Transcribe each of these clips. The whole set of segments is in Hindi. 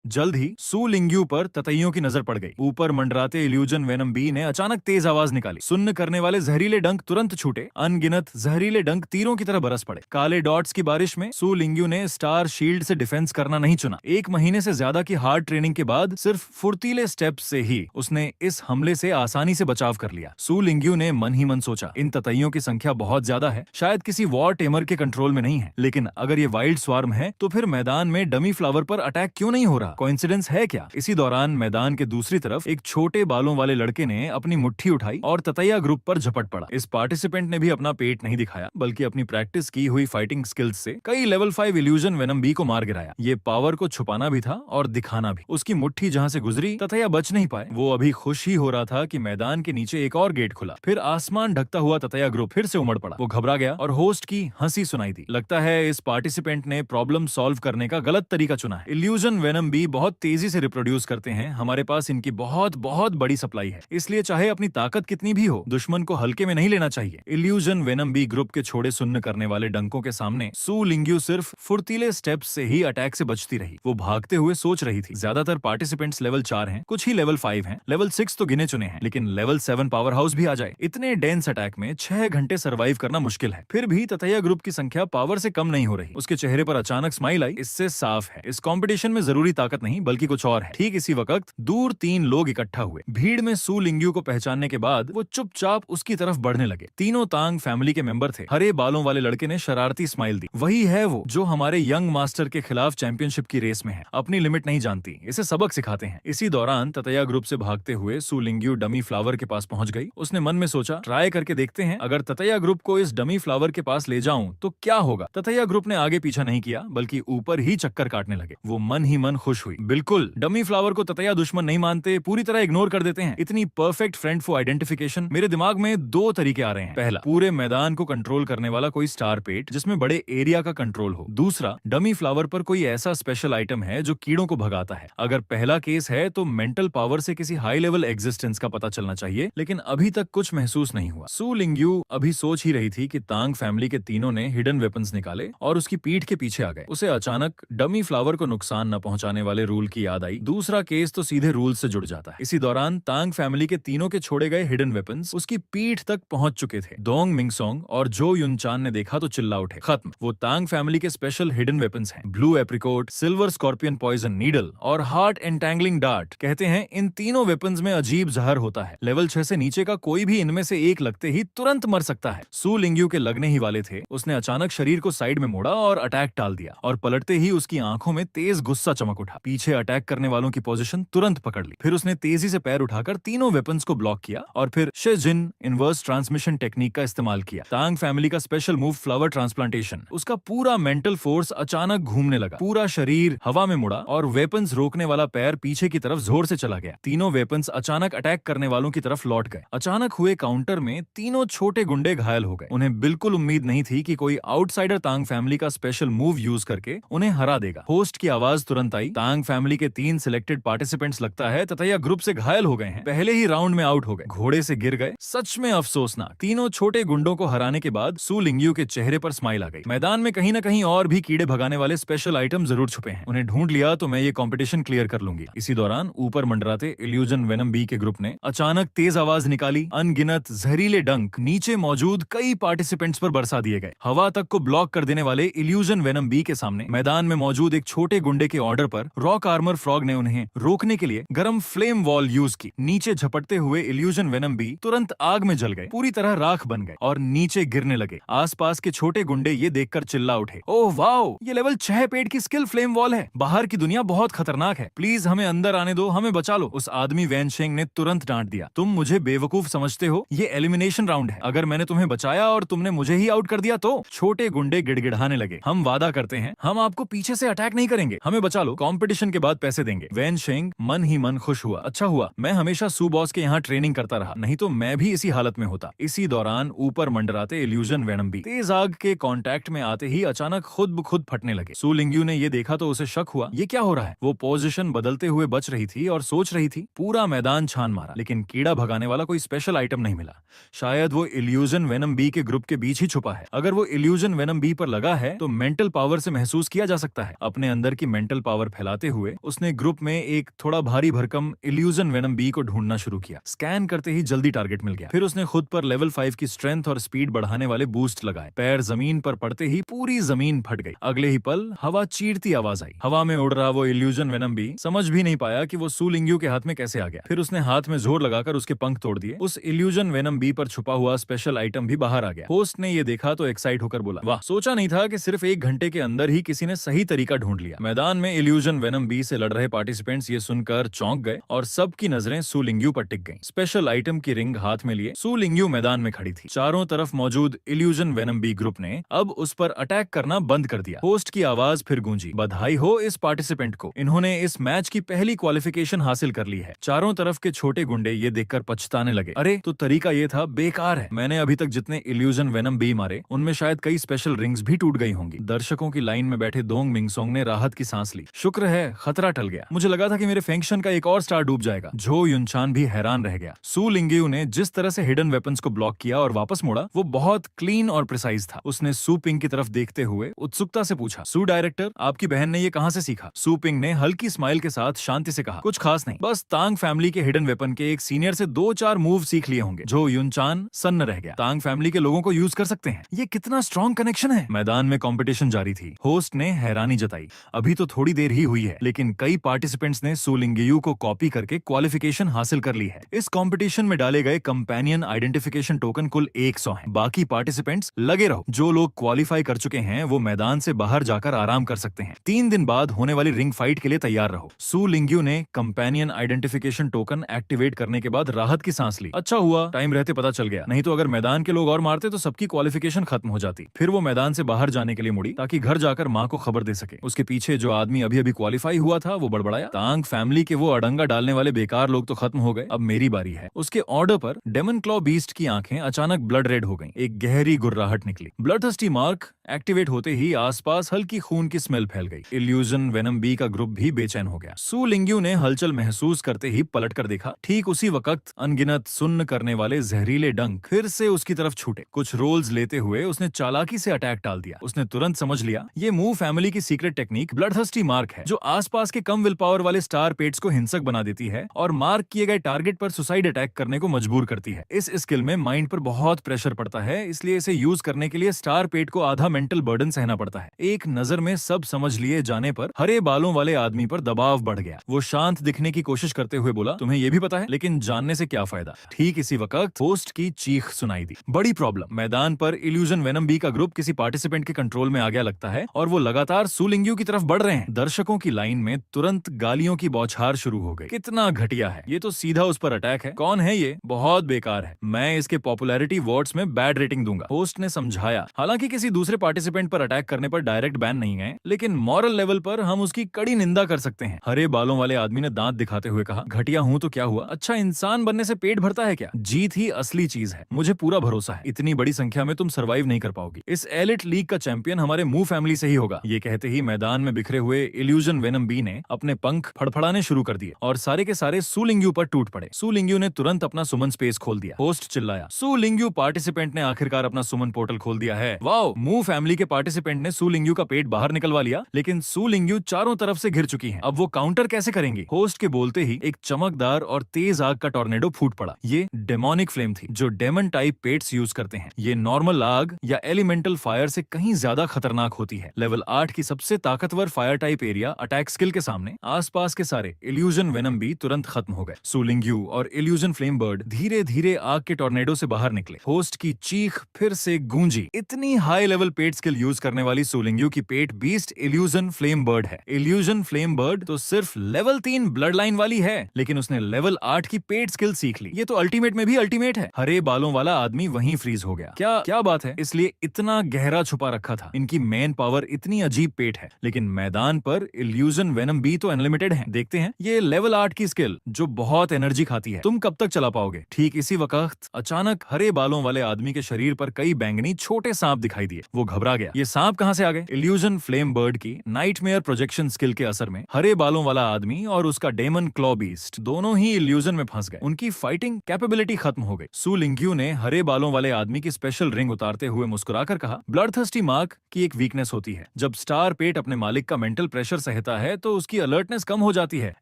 जल्द ही सू लिंग्यू पर ततैयों की नजर पड़ गई। ऊपर मंडराते इल्यूजन वेनम बी ने अचानक तेज आवाज निकाली। सुन्न करने वाले जहरीले डंक तुरंत छूटे। अनगिनत जहरीले डंक तीरों की तरह बरस पड़े। काले डॉट्स की बारिश में सू लिंग्यू ने स्टार शील्ड से डिफेंस करना नहीं चुना। 1 महीने से ज्यादा की हार्ड ट्रेनिंग के बाद सिर्फ फुर्तीले स्टेप से ही उसने इस हमले से आसानी से बचाव कर लिया। सू लिंग्यू ने मन ही मन सोचा, इन ततैयों की संख्या बहुत ज्यादा है, शायद किसी वॉर टेमर के कंट्रोल में नहीं है। लेकिन अगर ये वाइल्ड स्वार्म है तो फिर मैदान में डमी फ्लावर पर अटैक क्यों नहीं हो रहा? कोइंसिडेंस है क्या? इसी दौरान मैदान के दूसरी तरफ एक छोटे बालों वाले लड़के ने अपनी मुट्ठी उठाई और ततैया ग्रुप पर झपट पड़ा। इस पार्टिसिपेंट ने भी अपना पेट नहीं दिखाया, बल्कि अपनी प्रैक्टिस की हुई फाइटिंग स्किल्स से कई लेवल 5 इल्यूजन वेनम बी को मार गिराया। ये पावर को छुपाना भी था और दिखाना भी। उसकी मुट्ठी जहां से गुजरी ततैया बच नहीं पाए। वो अभी खुश ही हो रहा था कि मैदान के नीचे एक और गेट खुला। फिर आसमान ढकता हुआ ततैया ग्रुप फिर से उमड़ पड़ा। वो घबरा गया और होस्ट की हंसी सुनाई दी। लगता है इस पार्टिसिपेंट ने प्रॉब्लम सॉल्व करने का गलत तरीका चुना है। इल्यूजन वेनम बी बहुत तेजी से रिप्रोड्यूस करते हैं। हमारे पास इनकी बहुत बहुत बड़ी सप्लाई है, इसलिए चाहे अपनी ताकत कितनी भी हो, दुश्मन को हल्के में नहीं लेना चाहिए। इल्यूजन वेनम बी ग्रुप के छोड़े सुन्न करने वाले डंकों के सामने सू लिंग्यू सिर्फ फुर्तीले स्टेप्स से ही अटैक से बचती रही। वो भागते हुए सोच रही थी, ज्यादातर पार्टिसिपेंट्स लेवल 4 हैं, कुछ ही लेवल 5 हैं, लेवल 6 तो गिने चुने हैं, लेकिन लेवल 7 पावर हाउस भी आ जाए, इतने डेंस अटैक में 6 घंटे सर्वाइव करना मुश्किल है। फिर भी ततैया ग्रुप की संख्या पावर से कम नहीं हो रही। उसके चेहरे पर अचानक स्माइल आई। इससे साफ है, इस कंपटीशन में जरूरी ताकत नहीं बल्कि कुछ और है। ठीक इसी वक्त दूर 3 लोग इकट्ठा हुए। भीड़ में सू लिंग्यू को पहचानने के बाद वो चुपचाप उसकी तरफ बढ़ने लगे। तीनों तांग फैमिली के मेंबर थे। हरे बालों वाले लड़के ने शरारती स्माइल दी। वही है वो जो हमारे यंग मास्टर के खिलाफ चैंपियनशिप की रेस में है। अपनी लिमिट नहीं जानती, इसे सबक सिखाते हैं। इसी दौरान ततैया ग्रुप से भागते हुए सू लिंग्यू डमी फ्लावर के पास पहुंच गई। उसने मन में सोचा, ट्राई करके देखते हैं, अगर ततैया ग्रुप को इस डमी फ्लावर के पास ले जाऊं तो क्या होगा। ततैया ग्रुप ने आगे पीछा नहीं किया, बल्कि ऊपर ही चक्कर काटने लगे। वो मन ही मन खुश हुई। बिल्कुल, डमी फ्लावर को ततैया दुश्मन नहीं मानते, पूरी तरह इग्नोर कर देते हैं। इतनी परफेक्ट फ्रेंड फॉर आइडेंटिफिकेशन। मेरे दिमाग में 2 तरीके आ रहे हैं। पहला, पूरे मैदान को कंट्रोल करने वाला कोई स्टार पेट जिसमें बड़े एरिया का कंट्रोल हो। दूसरा, डमी फ्लावर पर कोई ऐसा स्पेशल आइटम है जो कीड़ों को भगाता है। अगर पहला केस है तो मेंटल पावर से किसी हाई लेवल एग्जिस्टेंस का पता चलना चाहिए, लेकिन अभी तक कुछ महसूस नहीं हुआ। सू लिंग्यू अभी सोच ही रही थी कि तांग फैमिली के तीनों ने हिडन वेपन्स निकाले और उसकी पीठ के पीछे आ गए। उसे अचानक डमी फ्लावर को नुकसान न पहुंचाने वाले रूल की याद आई। दूसरा केस तो सीधे रूल से जुड़ जाता है। इसी दौरान तांग फैमिली के तीनों के छोड़े गए हिडन वेपन्स उसकी पीठ तक पहुंच चुके थे। दोंग मिंगसोंग और जो युनचान ने देखा तो चिल्ला उठे, खत्म। वो तांग फैमिली के स्पेशल हिडन वेपन्स हैं। Blue apricot, silver scorpion poison needle और हार्ट एंटैंगलिंग डार्ट। कहते हैं इन तीनों वेपन्स में अजीब जहर होता है। लेवल 6 से नीचे का कोई भी इनमें से एक लगते ही तुरंत मर सकता है। सू लिंग्यू के लगने ही वाले थे। उसने अचानक शरीर को साइड में मोड़ा और अटैक टाल दिया, और पलटते ही उसकी आंखों में तेज गुस्सा चमक उठा। पीछे अटैक करने वालों की पोजीशन तुरंत पकड़ ली। फिर उसने तेजी से पैर उठाकर तीनों वेपन्स को ब्लॉक किया और फिर शेजिन इनवर्स ट्रांसमिशन टेक्निक का इस्तेमाल किया। तांग फैमिली का स्पेशल मूव फ्लावर ट्रांसप्लांटेशन। उसका पूरा मेंटल फोर्स अचानक घूमने लगा। पूरा शरीर हवा में मुड़ा और वेपन्स रोकने वाला पैर पीछे की तरफ जोर से चला गया। तीनों वेपन्स अचानक अटैक करने वालों की तरफ लौट गए। अचानक हुए काउंटर में तीनों छोटे गुंडे घायल हो गए। उन्हें बिल्कुल उम्मीद नहीं थी कि कोई आउटसाइडर तांग फैमिली का स्पेशल मूव यूज करके उन्हें हरा देगा। होस्ट की आवाज तुरंत आई, तांग फैमिली के 3 सिलेक्टेड पार्टिसिपेंट्स लगता है ततैया ग्रुप से घायल हो गए हैं, पहले ही राउंड में आउट हो गए, घोड़े से गिर गए। सच में अफसोसनाक। तीनों छोटे गुंडों को हराने के बाद सू लिंग्यू के चेहरे पर स्माइल आ गई। मैदान में कहीं न कहीं और भी कीड़े भगाने वाले स्पेशल आइटम जरूर छुपे हैं। उन्हें ढूंढ लिया तो मैं ये कंपटीशन क्लियर कर लूंगी। इसी दौरान ऊपर मंडराते इल्यूजन वेनम बी के ग्रुप ने अचानक तेज आवाज निकाली। अनगिनत जहरीले डंक नीचे मौजूद कई पार्टिसिपेंट्स पर बरसा दिए गए। हवा तक को ब्लॉक कर देने वाले इल्यूजन वेनम बी के सामने मैदान में मौजूद एक छोटे गुंडे के ऑर्डर पर रॉक आर्मर फ्रॉग ने उन्हें रोकने के लिए गरम फ्लेम वॉल यूज की। नीचे झपटते हुए इल्यूजन वेनम बी तुरंत आग में जल गए, पूरी तरह राख बन गए और नीचे गिरने लगे। आसपास के छोटे गुंडे ये देखकर चिल्ला उठे, ओह वाओ, ये लेवल 6 पेड़ की स्किल फ्लेम वॉल है। बाहर की दुनिया बहुत खतरनाक है, प्लीज हमें अंदर आने दो, हमें बचा लो। उस आदमी वैनशेंग ने तुरंत डांट दिया, तुम मुझे बेवकूफ समझते हो, ये एलिमिनेशन राउंड है। अगर मैंने तुम्हें बचाया और तुमने मुझे ही आउट कर दिया तो? छोटे गुंडे गिड़गिड़ाने लगे, हम वादा करते हैं हम आपको पीछे से अटैक नहीं करेंगे, हमें बचा लो, कंपटीशन के बाद पैसे देंगे। वैनशेंग मन ही मन खुश हुआ, अच्छा हुआ मैं हमेशा सू बॉस के यहाँ ट्रेनिंग करता रहा, नहीं तो मैं भी इसी हालत में होता। इसी दौरान ऊपर मंडराते इल्यूजन वेनम बी तेज आग के कांटेक्ट में आते ही अचानक खुद ब खुद फटने लगे। सू लिंग्यू ने ये देखा तो उसे शक हुआ, ये क्या हो रहा है। वो पोजीशन बदलते हुए बच रही थी और सोच रही थी। पूरा मैदान छान मारा, लेकिन कीड़ा भगाने वाला कोई स्पेशल आइटम नहीं मिला। शायद वो इल्यूजन वेनम बी के ग्रुप के बीच ही छुपा है। अगर वो इल्यूजन वेनम बी पर लगा है तो मेंटल पावर से महसूस किया जा सकता है। अपने अंदर की मेंटल पावर फैला लगाते हुए उसने ग्रुप में एक थोड़ा भारी भरकम इल्यूजन वेनम बी को ढूंढना शुरू किया। स्कैन करते ही जल्दी टारगेट मिल गया। फिर उसने खुद पर लेवल 5 की स्ट्रेंथ और स्पीड बढ़ाने वाले बूस्ट लगाए। पैर जमीन पर पड़ते ही पूरी जमीन फट गई। अगले ही पल हवा चीरती आवाज आई। हवा में उड़ रहा वो इल्यूजन वेनम बी समझ भी नहीं पाया कि वो सू लिंग्यू के हाथ में कैसे आ गया। फिर उसने हाथ में जोर लगाकर उसके पंख तोड़ दिए। उस इल्यूजन वेनम बी पर छुपा हुआ स्पेशल आइटम भी बाहर आ गया। होस्ट ने ये देखा तो एक्साइट होकर बोला, वाह, सोचा नहीं था कि सिर्फ 1 घंटे के अंदर ही किसी ने सही तरीका ढूंढ लिया। मैदान में इल्यूजन वेनम बी से लड़ रहे पार्टिसिपेंट्स ये सुनकर चौंक गए और सबकी नजरें सू लिंग्यू पर टिक गईं। स्पेशल आइटम की रिंग हाथ में लिए सू लिंग्यू मैदान में खड़ी थी। चारों तरफ मौजूद इल्यूजन वेनम बी ग्रुप ने अब उस पर अटैक करना बंद कर दिया। होस्ट की आवाज फिर गूंजी, बधाई हो इस पार्टिसिपेंट को, इन्होंने इस मैच की पहली क्वालिफिकेशन हासिल कर ली है। चारों तरफ के छोटे गुंडे ये देखकर पछताने लगे। अरे तो तरीका ये था, बेकार है। मैंने अभी तक जितने इल्यूजन वेनम बी मारे उनमें शायद कई स्पेशल रिंग्स भी टूट गई होंगी। दर्शकों की लाइन में बैठे दोंग मिंगसोंग ने राहत की सांस ली। शुक्र है खतरा टल गया। मुझे लगा था कि मेरे फेंक्शन का एक और स्टार डूब जाएगा। झो युनचान भी हैरान रह गया। सू लिंग्यू ने जिस तरह से हिडन वेपन्स को ब्लॉक किया और वापस मोड़ा वो बहुत क्लीन और प्रिसाइज था। उसने सू पिंग की तरफ देखते हुए उत्सुकता से पूछा, सू डायरेक्टर, आपकी बहन ने ये कहां से सीखा? सू पिंग ने हल्की स्माइल के साथ शांति से कहा, कुछ खास नहीं, बस तांग फैमिली के हिडन वेपन के एक सीनियर से 2-4 मूव सीख लिए होंगे। झो युनचान सन्न रह गया। तांग फैमिली के लोगों को यूज कर सकते हैं, ये कितना स्ट्रॉन्ग कनेक्शन है। मैदान में कंपटीशन जारी थी। होस्ट ने हैरानी जताई, अभी तो थोड़ी देर ही हुई है लेकिन कई पार्टिसिपेंट्स ने सू लिंग्यू को कॉपी करके क्वालिफिकेशन हासिल कर ली है। इस कंपटीशन में डाले गए कंपेनियन आइडेंटिफिकेशन टोकन कुल 100 हैं। बाकी पार्टिसिपेंट्स लगे रहो, जो लोग क्वालिफाई कर चुके हैं वो मैदान से बाहर जाकर आराम कर सकते हैं। 3 दिन बाद होने वाली रिंग फाइट के लिए तैयार रहो। सू लिंग्यू ने कंपेनियन आइडेंटिफिकेशन टोकन एक्टिवेट करने के बाद राहत की सांस ली। अच्छा हुआ टाइम रहते पता चल गया, नहीं तो अगर मैदान के लोग और मारते तो सबकी क्वालिफिकेशन खत्म हो जाती। फिर वो मैदान से बाहर जाने के लिए मुड़ी ताकि घर जाकर माँ को खबर दे सके। उसके पीछे जो आदमी अभी अभी क्वालिफाई हुआ था वो बड़बड़ाया, तांग फैमिली के वो अड़ंगा डालने वाले बेकार लोग तो खत्म हो गए, अब मेरी बारी है। उसके ऑर्डर पर डेमन क्लॉ बीस्ट की आंखें अचानक ब्लड रेड हो गईं। एक गहरी गुर्राहट निकली। ब्लडथर्स्टी मार्क एक्टिवेट होते ही आसपास हल्की खून की स्मेल फैल गई। इल्यूजन वेनम बी का ग्रुप भी बेचैन हो गया। सू लिंग्यू ने हलचल महसूस करते ही पलट कर देखा। ठीक उसी वक्त अनगिनत सुन्न करने वाले जहरीले डंक फिर से उसकी तरफ छूटे। कुछ रोल्स लेते हुए उसने चालाकी से अटैक टाल दिया। उसने तुरंत समझ लिया ये मूव फैमिली की सीक्रेट टेक्निक ब्लडथर्स्टी मार्क है, जो आसपास के कम विल पावर वाले स्टार पेट्स को हिंसक बना देती है और मार्क किए गए टारगेट पर सुसाइड अटैक करने को मजबूर करती है। इस स्किल में माइंड पर बहुत प्रेशर पड़ता है, इसलिए इसे यूज करने के लिए स्टार पेट को आधा मेंटल बर्डन सहना पड़ता है। एक नजर में सब समझ लिए जाने पर हरे बालों वाले आदमी पर दबाव बढ़ गया। वो शांत दिखने की कोशिश करते हुए बोला, तुम्हें ये भी पता है, लेकिन जानने से क्या फायदा। ठीक इसी वक्त होस्ट की चीख सुनाई दी। बड़ी प्रॉब्लम, मैदान पर इल्यूजन वेनम बी का ग्रुप किसी पार्टिसिपेंट के कंट्रोल में आ गया लगता है और वो लगातार सू लिंग्यू की तरफ बढ़ रहे हैं। दर्शकों की लाइन में तुरंत गालियों की बौछार शुरू हो गई। कितना घटिया है, ये तो सीधा उस पर अटैक है। कौन है ये? बहुत बेकार है, मैं इसके पॉपुलैरिटी वोट्स में बैड रेटिंग दूंगा। होस्ट ने समझाया, हालांकि किसी दूसरे पार्टिसिपेंट पर अटैक करने पर डायरेक्ट बैन नहीं है, लेकिन मॉरल लेवल पर हम उसकी कड़ी निंदा कर सकते हैं। हरे बालों वाले आदमी ने दांत दिखाते हुए कहा, घटिया हूं तो क्या हुआ, अच्छा इंसान बनने से पेट भरता है क्या? जीत ही असली चीज है, मुझे पूरा भरोसा है। इतनी बड़ी संख्या में तुम सरवाइव नहीं कर पाओगी। इस एलिट लीग का चैंपियन हमारे मूव फैमिली से ही होगा। ये कहते ही मैदान में बिखरे हुए इल्यूजन वेनम बी ने अपने पंख फड़फड़ाने शुरू कर दिए और सारे के सारे सू लिंग्यू पर टूट पड़े। सू लिंग्यू ने तुरंत अपना सुमन स्पेस खोल दिया। होस्ट चिल्लाया, सू लिंग्यू पार्टिसिपेंट ने आखिरकार अपना सुमन पोर्टल खोल दिया है। वाओ, मूव फैमिली के पार्टिसिपेंट ने सू लिंग्यू का पेट बाहर निकलवा लिया, लेकिन सू लिंग्यू चारों तरफ से घिर चुकी हैं। अब वो काउंटर कैसे करेंगी? होस्ट के बोलते ही एक चमकदार और तेज आग का टॉर्नेडो फूट पड़ा। ये डेमोनिक फ्लेम थी, जो डेमन टाइप पेट्स यूज करते हैं। ये नॉर्मल आग या एलिमेंटल फायर से कहीं ज्यादा खतरनाक होती है। लेवल 8 की सबसे ताकतवर fire type area attack skill के सामने आसपास के सारे इल्यूजन वेनम भी तुरंत खत्म हो गए। सू लिंग्यू और इल्यूजन फ्लेम बर्ड धीरे धीरे आग के टॉर्नेडो से बाहर निकले। होस्ट की चीख फिर से गूंजी। इतनी हाई लेवल पेट स्किल यूज करने वाली सू लिंग्यू की पेट बीस्ट इल्यूजन फ्लेम बर्ड है। इल्यूजन फ्लेम बर्ड तो सिर्फ लेवल 3 ब्लड लाइन वाली है, लेकिन उसने लेवल 8 की पेट स्किल सीख ली। ये तो अल्टीमेट में भी अल्टीमेट है। हरे बालों वाला आदमी वहीं फ्रीज हो गया। क्या क्या बात है, इसलिए इतना गहरा छुपा रखा था। इनकी मेन पावर इतनी अजीब पेट है, लेकिन मैदान पर इल्यूजन वेनम बी तो अनलिमिटेड है। देखते हैं ये लेवल 8 की स्किल जो बहुत एनर्जी खाती है, तुम कब तक चला पाओगे? ठीक इसी वक्त अचानक हरे बालों वाले आदमी के शरीर पर कई बैंगनी छोटे सांप दिखाई दिए। वो घबरा गया। ये सांप कहां से आ गए? इल्यूजन फ्लेम बर्ड की नाइटमेयर प्रोजेक्शन स्किल के असर में हरे बालों वाला आदमी और उसका डेमन क्लॉ बीस्ट दोनों ही इल्यूजन में फंस गए। उनकी फाइटिंग कैपेबिलिटी खत्म हो गई। सू लिंग्यू ने हरे बालों वाले आदमी की स्पेशल रिंग उतारते हुए मुस्कुराकर कहा, ब्लडथर्स्टी मार्क की एक वीकनेस होती है, जब स्टार पेट अपने मालिक का मेंटल प्रेशर सह रहता है तो उसकी अलर्टनेस कम हो जाती है।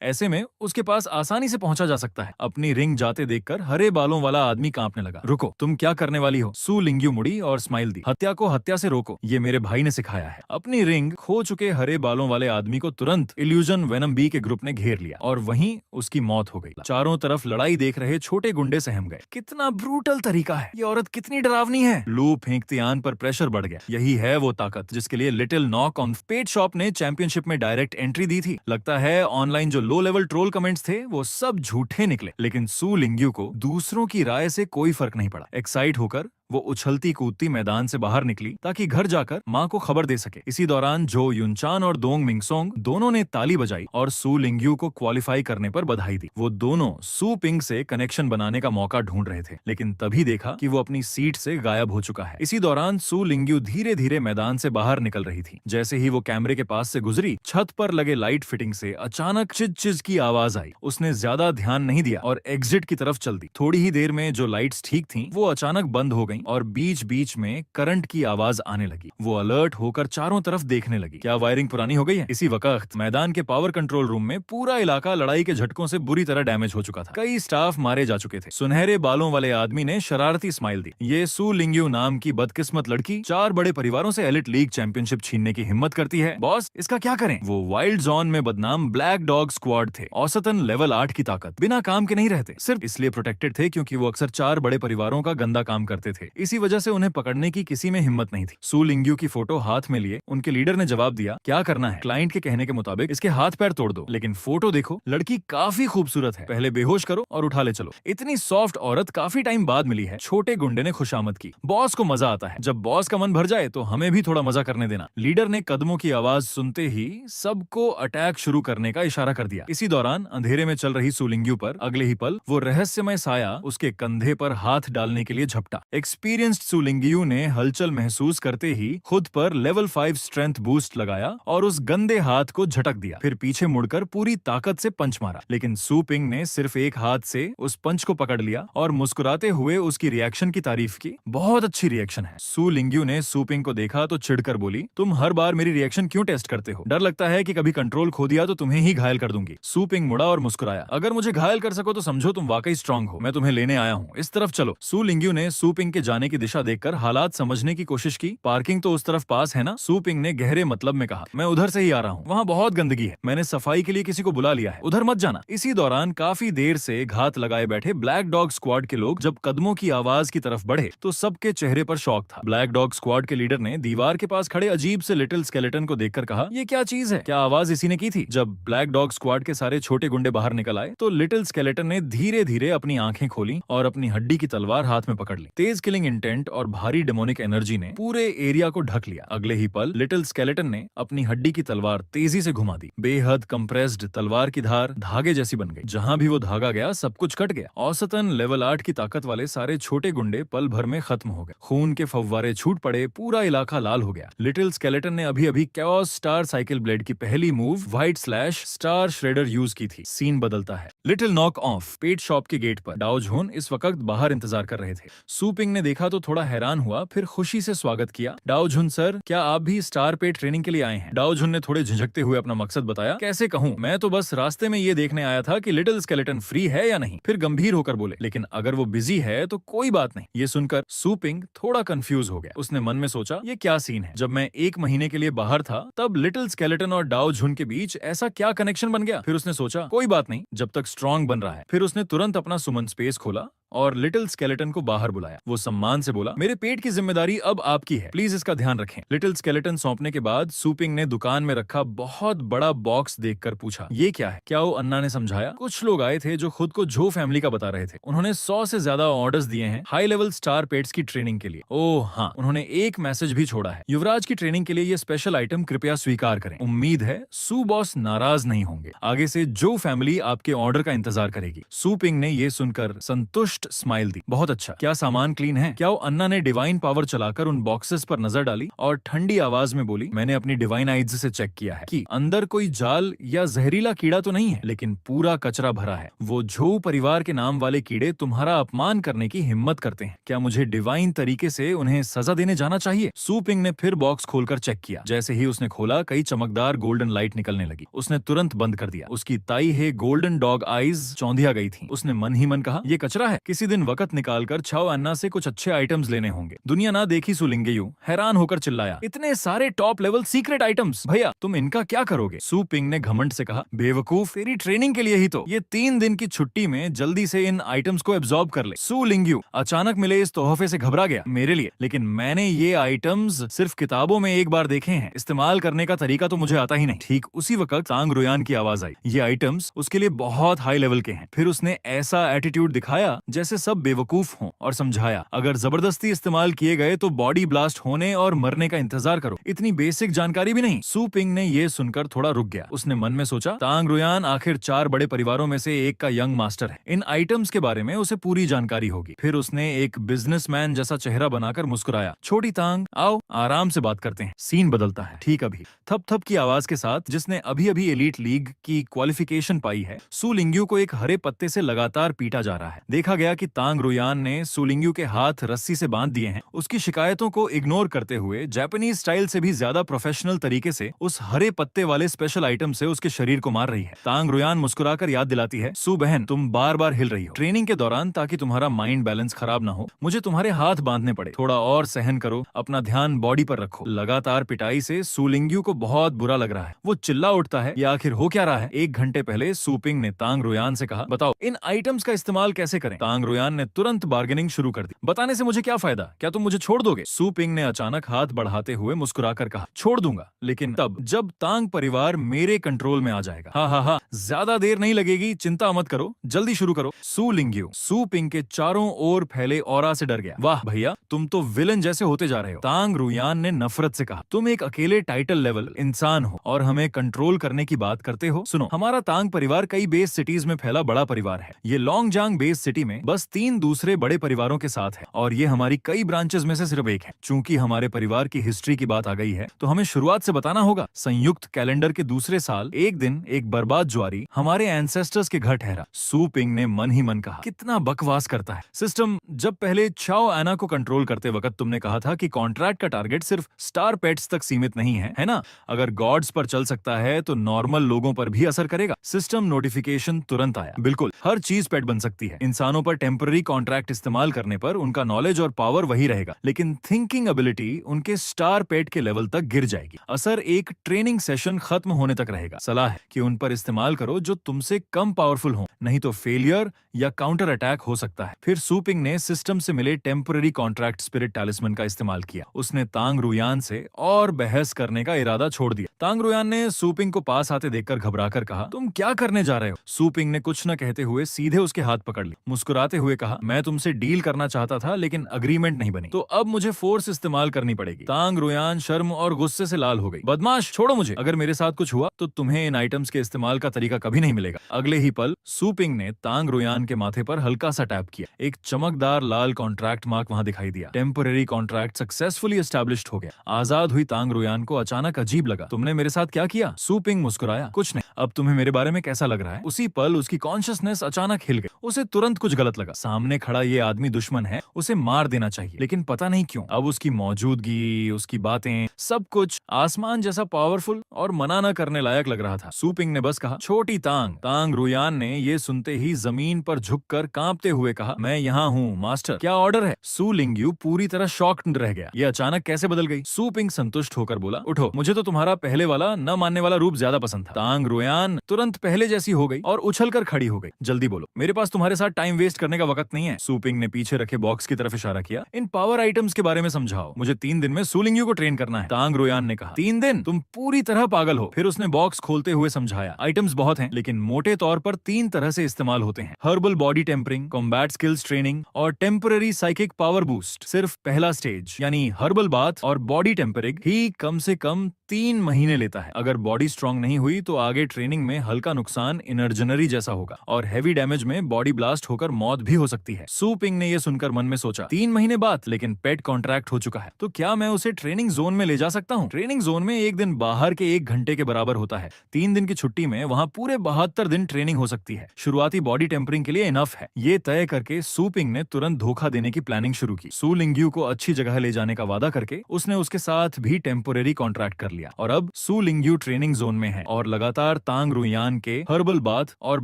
ऐसे में उसके पास आसानी से पहुंचा जा सकता है। अपनी रिंग जाते देखकर हरे बालों वाला आदमी कांपने लगा। रुको, तुम क्या करने वाली हो? सू लिंग्यू मुड़ी और स्माइल दी। हत्या को हत्या से रोको, ये मेरे भाई ने सिखाया है। अपनी रिंग खो चुके हरे बालों वाले आदमी को तुरंत इल्यूजन वेनम बी के ग्रुप ने घेर लिया और वहीं उसकी मौत हो गई। चारों तरफ लड़ाई देख रहे छोटे गुंडे सहम गए। कितना ब्रूटल तरीका है, ये औरत कितनी डरावनी है। लू फेंकते आन पर प्रेशर बढ़ गया। यही है वो ताकत जिसके लिए little knock on pet shop ने चैंपियनशिप में डायरेक्ट एंट्री दी थी। लगता है ऑनलाइन जो लो लेवल ट्रोल कमेंट्स थे वो सब झूठे निकले, लेकिन सू लिंग्यू को दूसरों की राय से कोई फर्क नहीं पड़ा। एक्साइट होकर वो उछलती कूदती मैदान से बाहर निकली ताकि घर जाकर माँ को खबर दे सके। इसी दौरान जो युनचान और दोंग मिंगसोंग दोनों ने ताली बजाई और सू लिंग्यू को क्वालिफाई करने पर बधाई दी। वो दोनों सू पिंग से कनेक्शन बनाने का मौका ढूंढ रहे थे, लेकिन तभी देखा कि वो अपनी सीट से गायब हो चुका है। इसी दौरान सू लिंग्यू धीरे धीरे मैदान से बाहर निकल रही थी। जैसे ही वो कैमरे के पास से गुजरी, छत पर लगे लाइट फिटिंग से अचानक चिज चिज की आवाज आई। उसने ज्यादा ध्यान नहीं दिया और एग्जिट की तरफ चल दी। थोड़ी ही देर में जो लाइट्स ठीक थीं, वो अचानक बंद हो गईं और बीच बीच में करंट की आवाज आने लगी। वो अलर्ट होकर चारों तरफ देखने लगी। क्या वायरिंग पुरानी हो गई है? इसी वक्त मैदान के पावर कंट्रोल रूम में पूरा इलाका लड़ाई के झटकों से बुरी तरह डैमेज हो चुका था। कई स्टाफ मारे जा चुके थे। सुनहरे बालों वाले आदमी ने शरारती स्माइल दी। ये सू लिंग्यू नाम की बदकिस्मत लड़की 4 बड़े परिवारों से एलिट लीग चैंपियनशिप छीनने की हिम्मत करती है। बॉस, इसका क्या करें? वो वाइल्ड जोन में बदनाम ब्लैक डॉग स्क्वाड थे। औसतन लेवल 8 की ताकत, बिना काम के नहीं रहते। सिर्फ इसलिए प्रोटेक्टेड थे क्योंकि वो अक्सर 4 बड़े परिवारों का गंदा काम करते थे। इसी वजह से उन्हें पकड़ने की किसी में हिम्मत नहीं थी। सू लिंग्यू की फोटो हाथ में लिए उनके लीडर ने जवाब दिया, क्या करना है? क्लाइंट के कहने के मुताबिक इसके हाथ पैर तोड़ दो, लेकिन फोटो देखो, लड़की काफी खूबसूरत है। पहले बेहोश करो और उठा ले चलो। इतनी सॉफ्ट औरत काफी टाइम बाद मिली है। छोटे गुंडे ने खुशामद की। बॉस को मजा आता है। जब बॉस का मन भर जाए तो हमें भी थोड़ा मजा करने देना। लीडर ने कदमों की आवाज सुनते ही सबको अटैक शुरू करने का इशारा कर दिया। इसी दौरान अंधेरे में चल रही सू लिंग्यू पर अगले ही पल वो रहस्यमय साया उसके कंधे पर हाथ डालने के लिए झपटा। एक्सपीरियंस्ड सू लिंग्यू ने हलचल महसूस करते ही खुद पर लेवल 5 स्ट्रेंथ बूस्ट लगाया और उस गंदे हाथ को झटक दिया। फिर पीछे मुड़कर पूरी ताकत से पंच मारा, लेकिन सू पिंग ने सिर्फ एक हाथ से उस पंच को पकड़ लिया और मुस्कुराते हुए उसकी रिएक्शन की तारीफ की। बहुत अच्छी रिएक्शन है। सू लिंग्यू ने सू पिंग को देखा तो चिढ़कर बोली, तुम हर बार मेरी रिएक्शन क्यों टेस्ट करते हो? डर लगता है कि कभी कंट्रोल खो दिया तो तुम्हें ही घायल कर दूंगी। सू पिंग मुड़ा और मुस्कुराया, अगर मुझे घायल कर सको तो समझो तुम वाकई स्ट्रांग हो। मैं तुम्हें लेने आया हूँ, इस तरफ चलो। सू लिंग्यू ने सू पिंग के जाने की दिशा देखकर हालात समझने की कोशिश की। पार्किंग तो उस तरफ पास है ना? सू पिंग ने गहरे मतलब में कहा, मैं उधर से ही आ रहा हूँ, वहाँ बहुत गंदगी है। मैंने सफाई के लिए किसी को बुला लिया है, उधर मत जाना। इसी दौरान काफी देर से घात लगाए बैठे ब्लैक डॉग स्क्वाड के लोग जब कदमों की आवाज की तरफ बढ़े तो सबके चेहरे पर शौक था। ब्लैक डॉग स्क्वाड के लीडर ने दीवार के पास खड़े अजीब से लिटिल स्केलेटन को देखकर कहा, ये क्या चीज है? क्या आवाज इसी ने की थी? जब ब्लैक डॉग स्क्वाड के सारे छोटे गुंडे बाहर निकल आए तो लिटिल स्केलेटन ने धीरे धीरे अपनी आंखें खोली और अपनी हड्डी की तलवार हाथ में पकड़ ली। तेज किलिंग इंटेंट और भारी डेमोनिक एनर्जी ने पूरे एरिया को ढक लिया। अगले ही पल लिटिल स्केलेटन ने अपनी हड्डी की तलवार तेजी से घुमा दी। बेहद कंप्रेस्ड तलवार की धार धागे जैसी बन गई। जहां भी वो धागा गया सब कुछ कट गया। औसतन लेवल 8 की ताकत वाले सारे छोटे गुंडे पल भर में खत्म हो गए। खून के फव्वारे छूट पड़े, पूरा इलाका लाल हो गया। लिटिल स्केलेटन ने अभी अभी कैओस स्टार साइकिल ब्लेड की पहली move white slash star shredder use की थी। सीन बदलता है। Little knock off pet shop के गेट पर डाओ झोन इस वक्त बाहर इंतजार कर रहे थे। सू पिंग ने देखा तो थोड़ा हैरान हुआ, फिर खुशी से स्वागत किया। डाओ झुन सर, क्या आप भी स्टार पेट ट्रेनिंग के लिए आए हैं? डाओ झुन ने थोड़े झिझकते हुए अपना मकसद बताया। कैसे कहूँ, मैं तो बस रास्ते में ये देखने आया था कि लिटिल स्केलेटन फ्री है या नहीं। फिर गंभीर होकर बोले, लेकिन अगर वो बिजी है तो कोई बात नहीं। ये सुनकर सू पिंग थोड़ा कंफ्यूज हो गया। उसने मन में सोचा, ये क्या सीन है? जब मैं 1 महीने के लिए बाहर था तब लिटिल स्केलेटन और डाओ झुन के बीच ऐसा क्या कनेक्शन बन गया? फिर उसने सोचा, कोई बात नहीं, जब तक स्ट्रांग बन रहा है। फिर उसने तुरंत अपना सुमन स्पेस खोला और लिटिल स्केलेटन को बाहर बुलाया। वो सम्मान से बोला, मेरे पेट की जिम्मेदारी अब आपकी है, प्लीज इसका ध्यान रखें। लिटिल स्केलेटन सौंपने के बाद सू पिंग ने दुकान में रखा बहुत बड़ा बॉक्स देखकर पूछा, ये क्या है? क्या वो अन्ना ने समझाया? कुछ लोग आए थे जो खुद को जो फैमिली का बता रहे थे। उन्होंने 100 से ज्यादा ऑर्डर्स दिए हैं हाई लेवल स्टार पेट्स की ट्रेनिंग के लिए। ओह हाँ, उन्होंने एक मैसेज भी छोड़ा है, युवराज की ट्रेनिंग के लिए ये स्पेशल आइटम कृपया स्वीकार करें। उम्मीद है सू बॉस नाराज नहीं होंगे। आगे से जो फैमिली आपके ऑर्डर का इंतजार करेगी। सू पिंग ने ये सुनकर संतुष्ट मोस्ट स्माइल दी। बहुत अच्छा, क्या सामान क्लीन है? क्या वो अन्ना ने डिवाइन पावर चलाकर उन बॉक्सेस पर नजर डाली और ठंडी आवाज में बोली, मैंने अपनी डिवाइन आइज से चेक किया है कि अंदर कोई जाल या जहरीला कीड़ा तो नहीं है, लेकिन पूरा कचरा भरा है। वो झोऊ परिवार के नाम वाले कीड़े तुम्हारा अपमान करने की हिम्मत करते हैं। क्या मुझे डिवाइन तरीके से उन्हें सजा देने जाना चाहिए? सू पिंग ने फिर बॉक्स खोलकर चेक किया। जैसे ही उसने खोला, कई चमकदार गोल्डन लाइट निकलने लगी। उसने तुरंत बंद कर दिया। उसकी ताई है गोल्डन डॉग आईज चौंधिया गई थी। उसने मन ही मन कहा, ये कचरा है। किसी दिन वक्त निकालकर छाओ अन्ना से कुछ अच्छे आइटम्स लेने होंगे। दुनिया ना देखी सुलिंगेयू हैरान होकर चिल्लाया, इतने सारे टॉप लेवल सीक्रेट आइटम्स, भैया तुम इनका क्या करोगे? सू पिंग ने घमंड से कहा, बेवकूफ, तेरी ट्रेनिंग के लिए ही तो। ये 3 दिन की छुट्टी में जल्दी से इन आइटम्स को एब्जॉर्ब कर ले। सू लिंगयू अचानक मिले इस तोहफे से घबरा गया। मेरे लिए? लेकिन मैंने ये आइटम्स सिर्फ किताबों में एक बार देखे हैं, इस्तेमाल करने का तरीका तो मुझे आता ही नहीं। ठीक उसी वक्त तांग रुयान की आवाज आई। ये आइटम्स उसके लिए बहुत हाई लेवल के हैं। फिर उसने ऐसा एटीट्यूड दिखाया जैसे सब बेवकूफ हों और समझाया, अगर जबरदस्ती इस्तेमाल किए गए तो बॉडी ब्लास्ट होने और मरने का इंतजार करो। इतनी बेसिक जानकारी भी नहीं। सू पिंग ने ये सुनकर थोड़ा रुक गया। उसने मन में सोचा, तांग रुयान आखिर 4 बड़े परिवारों में से एक का यंग मास्टर है, इन आइटम्स के बारे में उसे पूरी जानकारी होगी। फिर उसने एक बिजनेसमैन जैसा चेहरा बनाकर मुस्कुराया, छोटी तांग आओ आराम से बात करते हैं। सीन बदलता है। ठीक अभी थप थप की आवाज के साथ, जिसने अभी अभी एलीट लीग की क्वालिफिकेशन पाई है, सू लिंगयू को एक हरे पत्ते से लगातार पीटा जा रहा है। देखा गया कि तांग रुयान ने सू लिंगयू के हाथ रस्सी से बांध दिए हैं। उसकी शिकायतों को इग्नोर करते हुए जापानीज स्टाइल से भी ज्यादा प्रोफेशनल तरीके से उस हरे पत्ते वाले स्पेशल आइटम से उसके शरीर को मार रही है। तांग रुयान मुस्कुराकर याद दिलाती है, सू बहन तुम बार बार हिल रही हो ट्रेनिंग के दौरान, ताकि तुम्हारा माइंड बैलेंस खराब ना हो, मुझे तुम्हारे हाथ बांधने पड़े। थोड़ा और सहन करो, अपना ध्यान बॉडी पर रखो। लगातार पिटाई से सू लिंगयू को बहुत बुरा लग रहा है। वो चिल्ला उठता है, ये आखिर हो क्या रहा है? 1 घंटे पहले सू पिंग ने तांग रुयान से कहा, बताओ इन आइटम्स का इस्तेमाल कैसे करें? तांग रुयान ने तुरंत बार्गेनिंग शुरू कर दी। बताने से मुझे क्या फायदा? क्या तुम मुझे छोड़ दोगे? सू पिंग ने अचानक हाथ बढ़ाते हुए मुस्कुराकर कहा, छोड़ दूंगा, लेकिन तब जब तांग परिवार मेरे कंट्रोल में आ जाएगा। हा हा हा, ज्यादा देर नहीं लगेगी, चिंता मत करो, जल्दी शुरू करो। सू लिंगयू सू पिंग के चारों ओर फैले ऑरा से डर गया। वाह भैया, तुम तो विलन जैसे होते जा रहे हो। तांग रुयान ने नफरत से कहा, तुम एक अकेले टाइटल लेवल इंसान हो और हमें कंट्रोल करने की बात करते हो। सुनो, हमारा तांग परिवार कई बेस सिटीज में फैला बड़ा परिवार है। ये लॉन्गजांग बेस सिटी में बस 3 दूसरे बड़े परिवारों के साथ है और ये हमारी कई ब्रांचेस में से सिर्फ एक है। चूंकि हमारे परिवार की हिस्ट्री की बात आ गई है, तो हमें शुरुआत से बताना होगा। संयुक्त कैलेंडर के दूसरे साल एक दिन एक बर्बाद ज्वारी हमारे एंसेस्टर्स के घर ठहरा। सू पिंग ने मन ही मन कहा, कितना बकवास करता है सिस्टम। जब पहले चाओ एना को कंट्रोल करते वक्त तुमने कहा था कि कॉन्ट्रैक्ट का टारगेट सिर्फ स्टार पेट्स तक सीमित नहीं है ना? अगर गॉड्स पर चल सकता है तो नॉर्मल लोगों पर भी असर करेगा। सिस्टम नोटिफिकेशन तुरंत आया। बिल्कुल, हर चीज पेट बन सकती है। इंसानों पर टेम्पररी कॉन्ट्रैक्ट इस्तेमाल करने पर उनका नॉलेज और पावर वही रहेगा, लेकिन थिंकिंग एबिलिटी उनके स्टार पेट के लेवल तक गिर जाएगी। असर एक ट्रेनिंग सेशन खत्म होने तक रहेगा। सलाह है कि उन पर इस्तेमाल करो जो तुमसे कम पावरफुल हो, नहीं तो फेलियर या काउंटर अटैक हो सकता है। फिर सू पिंग ने सिस्टम से मिले टेम्पररी कॉन्ट्रैक्ट स्पिरिट टैलिस्मैन का इस्तेमाल किया। उसने तांग रुयान से और बहस करने का इरादा छोड़ दिया। तांग रुयान ने सू पिंग को पास आते देखकर घबराकर कहा, तुम क्या करने जा रहे हो? सू पिंग ने कुछ न कहते हुए सीधे उसके हाथ पकड़ ली। मुस्कुराते हुए कहा, मैं तुमसे डील करना चाहता था, लेकिन अग्रीमेंट नहीं बनी, तो अब मुझे फोर्स इस्तेमाल करनी पड़ेगी। तांग रुयान शर्म और गुस्से से लाल हो गई। बदमाश, छोड़ो मुझे। अगर मेरे साथ कुछ हुआ तो तुम्हें इन आइटम्स के इस्तेमाल का तरीका कभी नहीं मिलेगा। अगले ही पल सू पिंग ने तांग रुयान के माथे पर हल्का सा टैप किया। एक चमकदार लाल कॉन्ट्रैक्ट मार्क वहां दिखाई दिया। टेम्पररी कॉन्ट्रैक्ट सक्सेसफुली एस्टैब्लिश्ड हो गया। आजाद हुई तांग रुयान को अचानक अजीब लगा। तुमने मेरे साथ क्या किया? सू पिंग मुस्कुराया, कुछ नहीं। अब तुम्हें मेरे बारे में कैसा लग रहा है? उसी पल उसकी कॉन्शियसनेस अचानक हिल गई। उसे तुरंत कुछ गलत लगा। सामने खड़ा ये आदमी दुश्मन है, उसे मार देना चाहिए, लेकिन पता नहीं क्यों अब उसकी मौजूदगी, उसकी बातें, सब कुछ आसमान जैसा पावरफुल और मना न करने लायक लग रहा था। सू पिंग ने बस कहा, छोटी तांग। तांग रुयान ने ये सुनते ही जमीन पर झुककर कांपते हुए कहा, मैं यहाँ हूँ मास्टर, क्या ऑर्डर है? सू लिंगयू पूरी तरह शॉक्ड रह गया। ये अचानक कैसे बदल गई? सू पिंग संतुष्ट होकर बोला, उठो, मुझे तो तुम्हारा पहले वाला न मानने वाला रूप ज्यादा पसंद था। तांग रुयान तुरंत पहले जैसी हो गई और उछलकर खड़ी हो गई। जल्दी बोलो, मेरे पास तुम्हारे साथ टाइम वेस्ट करने का वक्त नहीं है। सू पिंग ने पीछे रखे बॉक्स की तरफ इशारा किया। इन पावर आइटम्स के बारे में समझाओ, मुझे 3 दिन में सू लिंगयू को ट्रेन करना है। तांग रुयान ने कहा, 3 दिन? तुम पूरी तरह पागल हो। फिर उसने बॉक्स खोलते हुए समझाया, आइटम्स बहुत हैं, लेकिन मोटे तौर पर 3 तरह से इस्तेमाल होते हैं। Herbal body tempering, combat skills training और टेम्पररी साइकिक पावर बूस्ट। सिर्फ पहला स्टेज यानी हर्बल बाथ और बॉडी टेम्परिंग ही कम से कम 3 महीने लेता है। अगर बॉडी स्ट्रांग नहीं हुई तो आगे ट्रेनिंग में हल्का नुकसान इनर्जनरी जैसा होगा और हैवी डैमेज में बॉडी ब्लास्ट होकर मौत भी हो सकती है। सू पिंग ने यह सुनकर मन में सोचा, 3 महीने बाद, लेकिन पेट कॉन्ट्रैक्ट हो चुका है, तो क्या मैं उसे ट्रेनिंग जोन में ले जा सकता हूँ? ट्रेनिंग जोन में एक दिन बाहर के 1 घंटे के बराबर होता है। 3 दिन की छुट्टी में वहाँ पूरे 72 दिन ट्रेनिंग हो सकती है। शुरुआती बॉडी टेम्परिंग के लिए इनफ है। ये तय करके सू पिंग ने तुरंत धोखा देने की प्लानिंग शुरू की। सू लिंग्यू को अच्छी जगह ले जाने का वादा करके उसने उसके साथ भी टेम्पोरेरी कॉन्ट्रैक्ट कर लिया और अब सू लिंग्यू ट्रेनिंग जोन में है और लगातार तांग रुयान के हर्बल बाथ और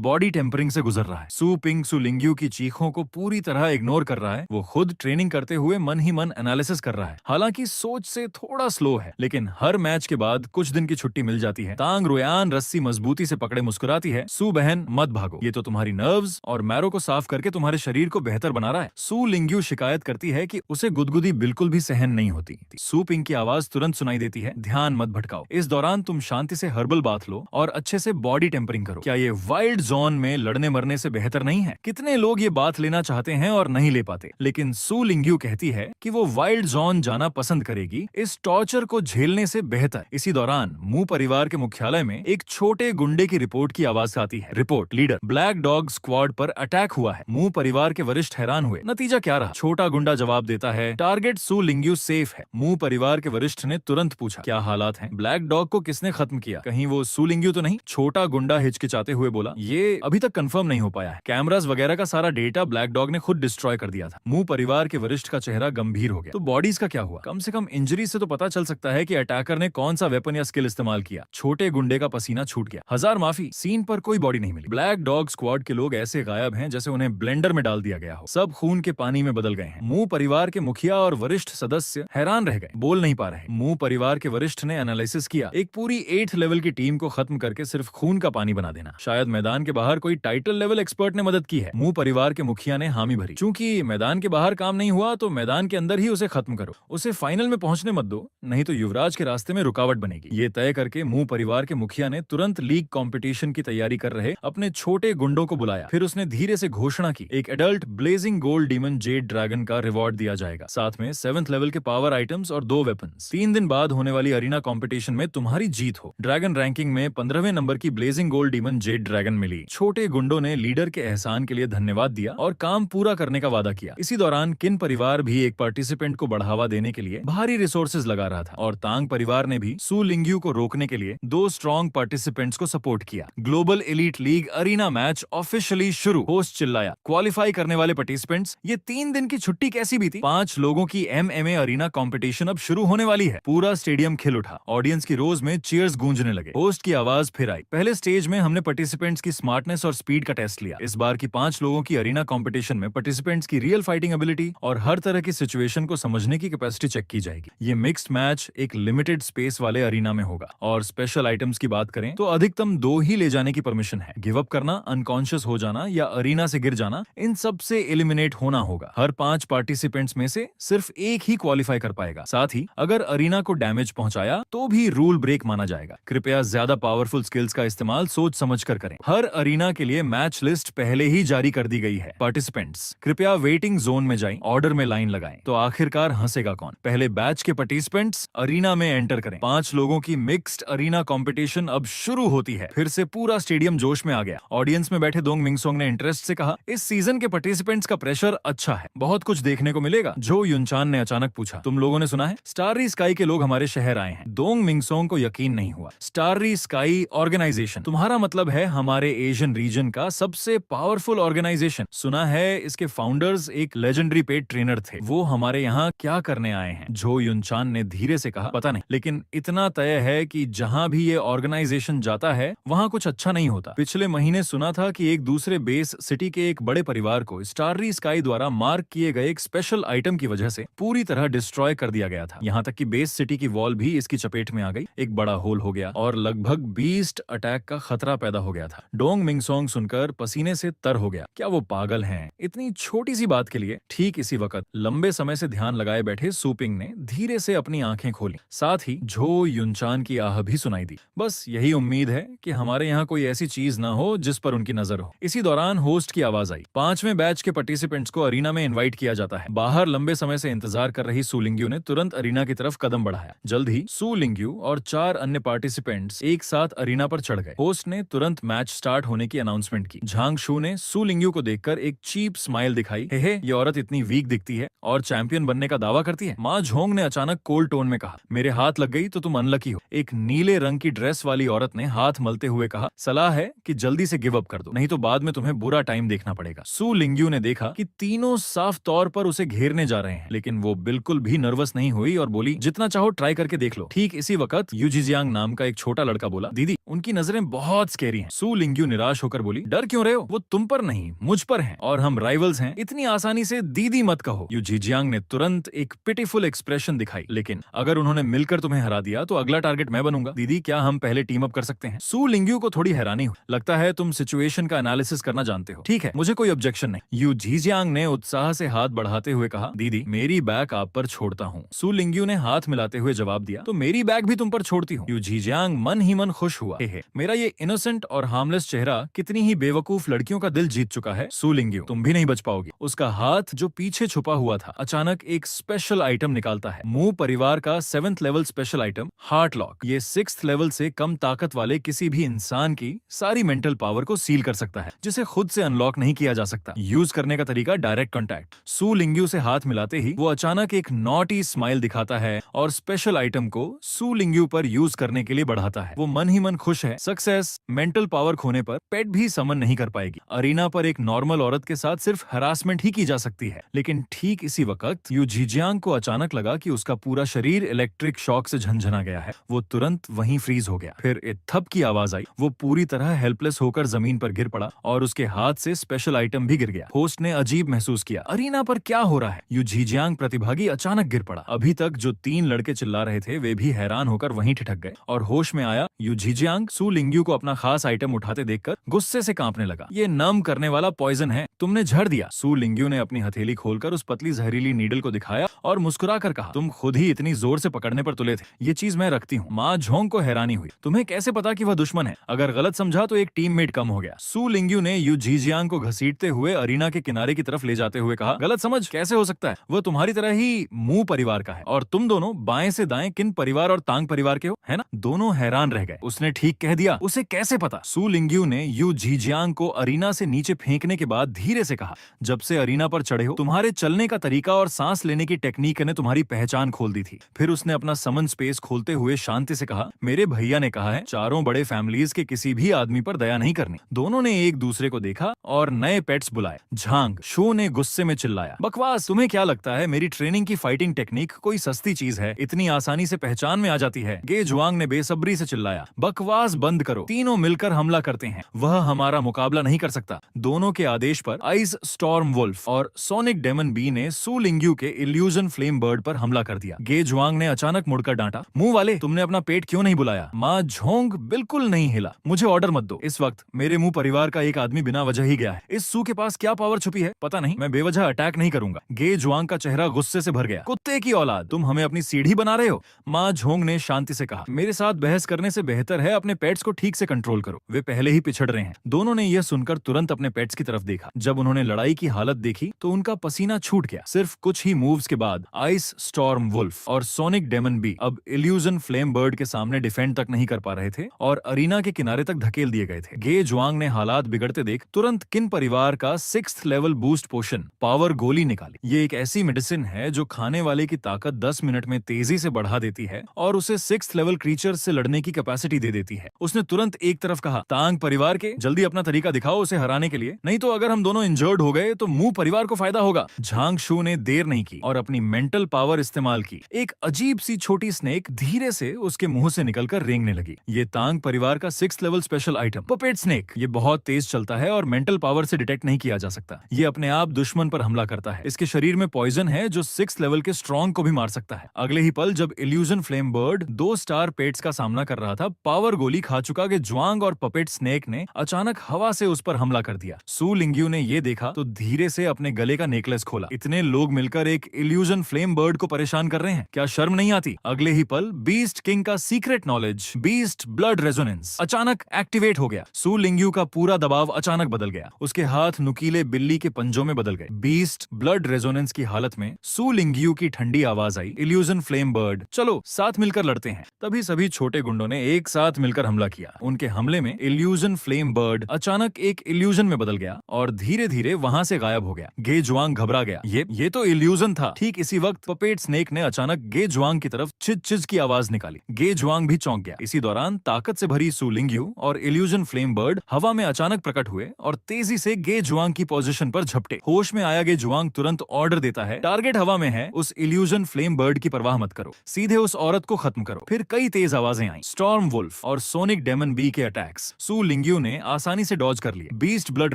बॉडी टेम्परिंग से गुजर रहा है। सू पिंग सू लिंग्यू की चीखों को पूरी तरह इग्नोर कर रहा है। वो खुद ट्रेनिंग करते हुए मन ही मन एनालिसिस कर रहा है। हालांकि सोच से थोड़ा स्लो है, लेकिन हर मैच के बाद कुछ दिन की छुट्टी मिल जाती है। तांग रुयान रस्सी मजबूती से पकड़े मुस्कुराती है, सू बहन मत भागो, ये तो तुम्हारी नर्व्स और मैरो को साफ करके तुम्हारे शरीर को बेहतर बना रहा है। सू लिंग्यू शिकायत करती है कि उसे गुदगुदी बिल्कुल भी सहन नहीं होती। सू पिंग की आवाज तुरंत सुनाई देती है, ध्यान मत भटकाओ, इस दौरान तुम शांति से हर्बल बाथ लो और अच्छे से बॉडी टेम्परिंग करो। क्या ये वाइल्ड जोन में लड़ने मरने से बेहतर नहीं है? कितने लोग ये बात लेना चाहते हैं और नहीं ले पाते, लेकिन सू लिंग्यू कहती है कि वो वाइल्ड जोन जाना पसंद करेगी इस टॉर्चर को झेलने से बेहतर। इसी दौरान मू परिवार के मुख्यालय में एक छोटे गुंडे की रिपोर्ट की आवाज आती है। Report, leader black dog squad पर अटैक हुआ है। मू परिवार के वरिष्ठ हैरान हुए, नतीजा क्या रहा? छोटा गुंडा जवाब देता है, टारगेट सू लिंग्यू सेफ है। मू परिवार के वरिष्ठ ने तुरंत पूछा, क्या हालात हैं? ब्लैक डॉग को किसने खत्म किया? कहीं वो सू लिंग्यू तो नहीं? छोटा गुंडा हिचकिचाते हुए बोला, ये अभी तक कंफर्म नहीं हो पाया है। कैमरास वगैरह का सारा डेटा ब्लैक डॉग ने खुद डिस्ट्रॉय कर दिया था। मू परिवार के वरिष्ठ का चेहरा गंभीर हो गया। तो बॉडीज का क्या हुआ? कम से कम इंजरी से तो पता चल सकता है कि अटैकर ने कौन सा वेपन या स्किल इस्तेमाल किया। छोटे गुंडे का पसीना छूट गया। हजार माफी, सीन पर कोई बॉडी नहीं मिली। ब्लैक डॉग स्क्वाड के लोग ऐसे गायब हैं जैसे उन्हें ब्लेंडर में डाल दिया गया हो। सब खून के पानी में बदल गए हैं। मू परिवार के मुखिया और वरिष्ठ सदस्य हैरान रह गए, बोल नहीं पा रहे। मू परिवार के वरिष्ठ ने एनालिसिस किया, एक पूरी 8th लेवल की टीम को खत्म करके सिर्फ खून का पानी बना देना। शायद मैदान के बाहर कोई टाइटल लेवल एक्सपर्ट ने मदद की है। मू परिवार के मुखिया ने हामी भरी, चूंकि मैदान के बाहर काम नहीं हुआ तो मैदान के अंदर ही उसे खत्म करो। उसे फाइनल में पहुंचने मत दो, नहीं तो युवराज के रास्ते में रुकावट बनेगी। ये तय करके मू परिवार के मुखिया ने तुरंत लीग कंपटीशन की तैयारी कर रहे अपने छोटे गुंडों को बुलाया। फिर उसने धीरे से घोषणा की, एक adult blazing gold demon jade dragon का रिवॉर्ड दिया जाएगा, साथ में 7th लेवल के पावर आइटम्स और 2 वेपन्स। 3 दिन बाद होने वाली अरीना कंपटीशन में तुम्हारी जीत हो। ड्रैगन रैंकिंग में 15वें नंबर की blazing gold demon jade dragon मिली। छोटे गुंडों ने लीडर के एहसान के लिए धन्यवाद दिया और काम पूरा करने का वादा किया। इसी दौरान किन परिवार भी एक पार्टिसिपेंट को बढ़ावा देने के लिए भारी रिसोर्सेज लगा रहा था और तांग परिवार ने भी सू लिंग्यू को रोकने के लिए 2 स्ट्रॉन्ग पार्टिसिपेंट्स को सपोर्ट किया। Global elite league arena match officially शुरू। होस्ट चिल्लाया, क्वालिफाई करने वाले पार्टिसिपेंट्स, ये 3 दिन की छुट्टी कैसी बीती? 5 लोगों की MMA अरीना कंपटीशन अब शुरू होने वाली है। पूरा स्टेडियम खिल उठा। ऑडियंस की रोज में चीयर्स गूंजने लगे। होस्ट की आवाज फिर आई, पहले स्टेज में हमने पार्टिसिपेंट्स की स्मार्टनेस और स्पीड का टेस्ट लिया। इस बार की 5 लोगों की अरीना कंपटीशन में पार्टिसिपेंट्स की रियल फाइटिंग एबिलिटी और हर तरह की सिचुएशन को समझने की कैपेसिटी चेक की जाएगी। ये मिक्स्ड मैच एक लिमिटेड स्पेस वाले अरीना में होगा और स्पेशल आइटम्स की बात करें तो अधिकतम 2 ही ले जाने की परमिशन है। गिव अप करना, अनकॉन्शियस हो जाना या अरीना से गिर जाना, इन सब से एलिमिनेट होना होगा। हर 5 पार्टिसिपेंट्स में से सिर्फ एक ही क्वालिफाई कर पाएगा। साथ ही अगर अरीना को डैमेज पहुंचाया तो भी रूल ब्रेक माना जाएगा। कृपया ज्यादा पावरफुल स्किल्स का इस्तेमाल सोच समझ कर करें। हर अरीना के लिए मैच लिस्ट पहले ही जारी कर दी गई है। पार्टिसिपेंट्स कृपया वेटिंग जोन में जाएं, ऑर्डर में लाइन लगाएं। तो आखिरकार हंसेगा कौन? पहले बैच के पार्टिसिपेंट्स अरीना में एंटर करें। 5 लोगों की मिक्स्ड अरीना कंपटीशन अब शुरू होती है। फिर से पूरा स्टेडियम जोश में आ गया। ऑडियंस में बैठे दोंग मिंगसोंग ने इंटरेस्ट से कहा, इस सीजन के पार्टिसिपेंट्स का प्रेशर अच्छा है, बहुत कुछ देखने को मिलेगा। जो युनचान ने अचानक पूछा, तुम लोगों ने सुना है स्टाररी स्काई के लोग हमारे शहर आए हैं? दोंग मिंगसोंग को यकीन नहीं हुआ। स्टाररी स्काई ऑर्गेनाइजेशन, तुम्हारा मतलब है हमारे एशियन रीजन का सबसे पावरफुल ऑर्गेनाइजेशन। सुना है इसके फाउंडर्स एक लेजेंडरी पेट ट्रेनर थे। वो हमारे यहाँ क्या करने आए हैं? जो युनचान ने धीरे से कहा, पता नहीं, लेकिन इतना तय है कि जहाँ भी ये ऑर्गेनाइजेशन जाता है वहाँ कुछ अच्छा नहीं होता। पिछले महीने सुना था कि एक दूसरे बेस सिटी के एक बड़े परिवार को स्टाररी स्काई द्वारा मार्क किए गए एक स्पेशल आइटम की वजह से पूरी तरह डिस्ट्रॉय कर दिया गया था। यहाँ तक कि बेस सिटी की वॉल भी इसकी चपेट में आ गई। एक बड़ा होल हो गया और लगभग 20 अटैक का खतरा पैदा हो गया था। डोंग मिंगसोंग सुनकर पसीने से तर हो गया। क्या वो पागल हैं? इतनी छोटी सी बात के लिए? ठीक इसी वक्त लंबे समय से ध्यान लगाए बैठे सू पिंग ने धीरे से अपनी आंखें खोली। साथ ही झो युनचान की आह भी सुनाई दी। बस यही उम्मीद है कि हमारे यहाँ कोई ऐसी चीज ना हो जिस पर उनकी नजर हो। इसी दौरान होस्ट की आवाज आई, 5वें बैच के पार्टिसिपेंट्स को अरीना में इनवाइट किया जाता है। बाहर लंबे समय से इंतजार कर रही सू लिंग्यू ने तुरंत अरीना की तरफ कदम बढ़ाया। जल्द ही सू लिंग्यू और 4 अन्य पार्टिसिपेंट्स एक साथ अरीना पर चढ़ गए। होस्ट ने तुरंत मैच स्टार्ट होने की अनाउंसमेंट की। झांग शू ने सू लिंग्यू को देखकर एक चीप स्माइल दिखाई। हे ये औरत इतनी वीक दिखती है और चैंपियन बनने का दावा करती है। माँ झोंग ने अचानक कोल्ड टोन में कहा, मेरे हाथ लग गई तो तुम अनलकी हो। एक नीले रंग की ड्रेस वाली औरत ने हाथ मलते हुए कहा, सलाह है कि जल्दी से गिव अप कर दो, नहीं तो बाद में तुम्हें बुरा टाइम देखना पड़ेगा। सू लिंग्यू ने देखा कि तीनों साफ तौर पर उसे घेरने जा रहे हैं, लेकिन वो बिल्कुल भी नर्वस नहीं हुई और बोली, जितना चाहो ट्राई करके देख लो। ठीक इसी वक्त यू जिजियांग नाम का एक छोटा लड़का बोला, दीदी उनकी नजरें बहुत स्कैरी हैं। सू लिंग्यू निराश होकर बोली, डर क्यों रहे हो, वो तुम पर नहीं मुझ पर हैं और हम राइवल्स हैं, इतनी आसानी से दीदी मत कहो। यू जिजियांग ने तुरंत एक पिटीफुल एक्सप्रेशन दिखाई, लेकिन अगर उन्होंने मिलकर तुम्हें हरा दिया तो अगला टारगेट मैं बनूंगा। दीदी क्या हम पहले टीम अप कर सकते हैं? सू लिंग्यू को थोड़ी हैरानी हुई, लगता है तुम सिचुएशन का एनालिसिस करना जानते हो। ठीक है, मुझे कोई ऑब्जेक्शन नहीं। यू जिजियांग ने उत्साह से हाथ बढ़ाते हुए कहा, दीदी मेरी बैग आप पर छोड़ता हूँ। सू लिंग्यू ने हाथ मिलाते हुए जवाब दिया, तो मेरी बैग भी तुम पर छोड़ती हूँ। यू जिजियांग मन ही मन खुश हुआ, हे मेरा ये इनोसेंट और हार्मलेस चेहरा कितनी ही बेवकूफ लड़कियों का दिल जीत चुका है। सू लिंग्यू तुम भी नहीं बच पाओगी। उसका हाथ जो पीछे छुपा हुआ था अचानक एक स्पेशल आइटम निकालता है, मू परिवार का 7th level special item heart lock. ये 6th लेवल से कम ताकत वाले किसी भी इंसान की सारी मेंटल पावर को सील कर सकता है, जिसे खुद से अनलॉक नहीं किया जा सकता। यूज करने का तरीका डायरेक्ट कांटेक्ट। सू लिंग्यू से हाथ मिलाते ही वो अचानक एक नॉटी स्माइल दिखाता है और स्पेशल आइटम को सू लिंग्यू पर यूज करने के लिए बढ़ाता है। वो मन ही मन खुश है। सक्सेस। मेंटल पावर खोने पर पेट भी समन नहीं कर पाएगी। अरीना पर एक नॉर्मल औरत के साथ सिर्फ हरासमेंट ही की जा सकती है, लेकिन ठीक इसी वक्त यू जिजियांग को अचानक लगा कि उसका पूरा शरीर इलेक्ट्रिक शॉक से झंझना गया है। वो तुरंत वहीं फ्रीज हो गया। फिर एक थप की आवाज आई। वो पूरी तरह हेल्पलेस होकर जमीन पर गिर पड़ा और उसके हाथ से स्पेशल आइटम भी गिर गया। होस्ट ने अजीब महसूस किया, अरीना पर क्या हो रहा है? यू जिजियांग प्रतिभागी अचानक गिर पड़ा। अभी तक जो 3 लड़के चिल्ला रहे थे वे भी हैरान होकर वहीं ठिठक गए और होश में आया यू जिजियांग सू लिंग्यू को अपना खास आइटम उठाते देखकर गुस्से से कांपने लगा। ये नम करने वाला पॉइजन है, तुमने झड़ दिया। सू लिंग्यू ने अपनी हथेली खोलकर उस पतली जहरीली नीडल को दिखाया और मुस्कुराकर कहा, तुम खुद ही इतनी जोर से पकड़ने पर तुले थे, ये चीज मैं रखती हूँ। माँ झोंग को हैरानी हुई, तुम्हें कैसे पता कि वह दुश्मन है? अगर गलत समझा तो एक टीममेट कम हो गया। सू लिंग्यू ने यू जिजियांग को घसीटते हुए अरीना के किनारे की तरफ ले जाते हुए कहा, गलत समझ कैसे हो सकता है? वह तुम्हारी तरह ही मू परिवार का है और तुम दोनों बाएं से दाएं किन परिवार और तांग परिवार के हो, है ना? दोनों हैरान रह गए। उसने ठीक कह दिया, उसे कैसे पता? सू लिंग्यू ने यू जिजियांग को अरीना से नीचे फेंकने के बाद धीरे से कहा, जब से अरीना पर चढ़े हो तुम्हारे चलने का तरीका और सांस लेने की टेक्निक ने तुम्हारी पहचान खोल दी थी। फिर उसने अपना समन स्पेस खोलते हुए शांति से कहा, मेरे भैया ने कहा है चारों बड़े फैमिलीज के किसी भी आदमी पर दया नहीं करनी। दोनों ने एक दूसरे को देखा और नए पेट्स बुलाए। झांग। शो ने गुस्से में चिल्लाया, बकवास, तुम्हें क्या लगता है मेरी ट्रेनिंग की फाइटिंग टेक्निक कोई सस्ती चीज है? इतनी आसानी से पहचान में आ जाती है? गे जुआंग ने बेसब्री से चिल्लाया, बकवास बंद करो, तीनों मिलकर हमला करते हैं, वह हमारा मुकाबला नहीं कर सकता। दोनों के आदेश पर आइस स्टॉर्म वुल्फ और सोनिक डेमन बी ने सू लिंग्यू के इल्यूजन फ्लेम बर्ड पर हमला कर दिया। गे जुआंग ने अचानक मुड़कर डांटा, मुंह वाले, तुमने अपना पेट क्यों नहीं बुलाया? माँ झोंग बिल्कुल नहीं हिला, मुझे ऑर्डर मत दो। इस वक्त मेरे मुंह परिवार का एक आदमी बिना वजह ही गया है। इस सू के पास क्या पावर छुपी है पता नहीं, मैं बेवजह अटैक नहीं करूंगा। गे जुआंग का चेहरा गुस्से से भर गया, कुत्ते की औलाद, तुम हमें अपनी सीढ़ी बना रहे हो? माँ झोंग ने शांति से कहा, मेरे साथ बहस करने से बेहतर है अपने पेट्स को ठीक से कंट्रोल करो, वे पहले ही पिछड़ रहे हैं। दोनों ने यह सुनकर तुरंत अपने पेट्स की तरफ देखा। जब उन्होंने लड़ाई की हालत देखी तो उनका पसीना छूट गया। सिर्फ कुछ ही मूव्स के बाद आइस स्टॉर्म वुल्फ और सोनिक डेमन बी अब इल्यूजन फ्लेम बर्ड के सामने डिफेंड तक नहीं कर पा रहे थे और अरीना के किनारे तक धकेल दिए गए थे। गे जुआंग ने हालात बिगड़ते देख तुरंत किन परिवार का 6th लेवल बूस्ट पोशन पावर गोली निकाली। ये एक ऐसी मेडिसिन है जो खाने वाले की ताकत 10 मिनट में तेजी से बढ़ा देती है और उसे 6th लेवल क्रीचर से लड़ने की कैपेसिटी दे देती है। उसने तुरंत एक तरफ कहा, तांग परिवार के, जल्दी अपना तरीका दिखाओ उसे हराने के लिए, नहीं तो अगर हम दोनों इंजर्ड हो गए तो मू परिवार को फायदा होगा। झांग शू ने देर नहीं की और अपनी मेंटल पावर इस्तेमाल की। एक अजीब सी छोटी स्नेक धीरे से उसके मुंह से निकलकर रेंगने लगी। ये तांग परिवार का 6th level special item puppet snake. ये बहुत तेज चलता है और मेंटल पावर से डिटेक्ट नहीं किया जा सकता। ये अपने आप दुश्मन पर हमला करता है। इसके शरीर में पॉइजन है जो 6th लेवल के स्ट्रॉन्ग को भी मार सकता है। अगले ही पल जब illusion flame bird 2 star pets का सामना कर रहा था, पावर गोली खा चुका के जुआंग और पपेट स्नेक ने अचानक हवा से उस पर हमला कर दिया। सू लिंग्यू ने ये देखा तो धीरे से अपने गले का नेकलेस खोला। इतने लोग मिलकर एक इल्यूजन फ्लेम बर्ड को परेशान कर रहे हैं, क्या शर्म नहीं आती? अगले ही पल बीस्ट किंग का secret knowledge beast blood resonance अचानक एक्टिवेट हो गया। सू लिंग्यू का पूरा दबाव अचानक बदल गया। उसके हाथ नुकीले बिल्ली के पंजों में बदल गए। बीस्ट ब्लड रेजोनेंस की हालत में सू लिंग्यू की ठंडी आवाज आई, इल्यूजन फ्लेम बर्ड, चलो साथ मिलकर लड़ते हैं। तभी सभी छोटे गुंडों ने एक साथ मिलकर हमला किया। उनके हमले में इल्यूजन फ्लेम बर्ड अचानक एक इल्यूजन में बदल गया और धीरे धीरे वहां से गायब हो गया। गे जुआंग घबरा गया, ये तो इल्यूजन था। ठीक इसी वक्त पपेट स्नेक ने अचानक गे जुआंग की तरफ चिज चिज की आवाज निकाली। गे जुआंग भी चौंक गया। इसी दौरान ताकत से भरी सू लिंगयू और इल्यूजन फ्लेम बर्ड हवा में अचानक प्रकट हुए और तेजी से गे जुआंग की पोजीशन पर झपटे। होश में आया गे जुआंग तुरंत ऑर्डर देता है, टारगेट हवा में है, उस इल्यूजन फ्लेम बर्ड की परवाह मत करो, सीधे उस औरत को खत्म करो। फिर कई तेज आवाजें आई, स्टॉर्म वुल्फ और सोनिक डेमन बी के अटैक्स। सू लिंगयू ने आसानी से डॉज कर लिए। बीस्ट ब्लड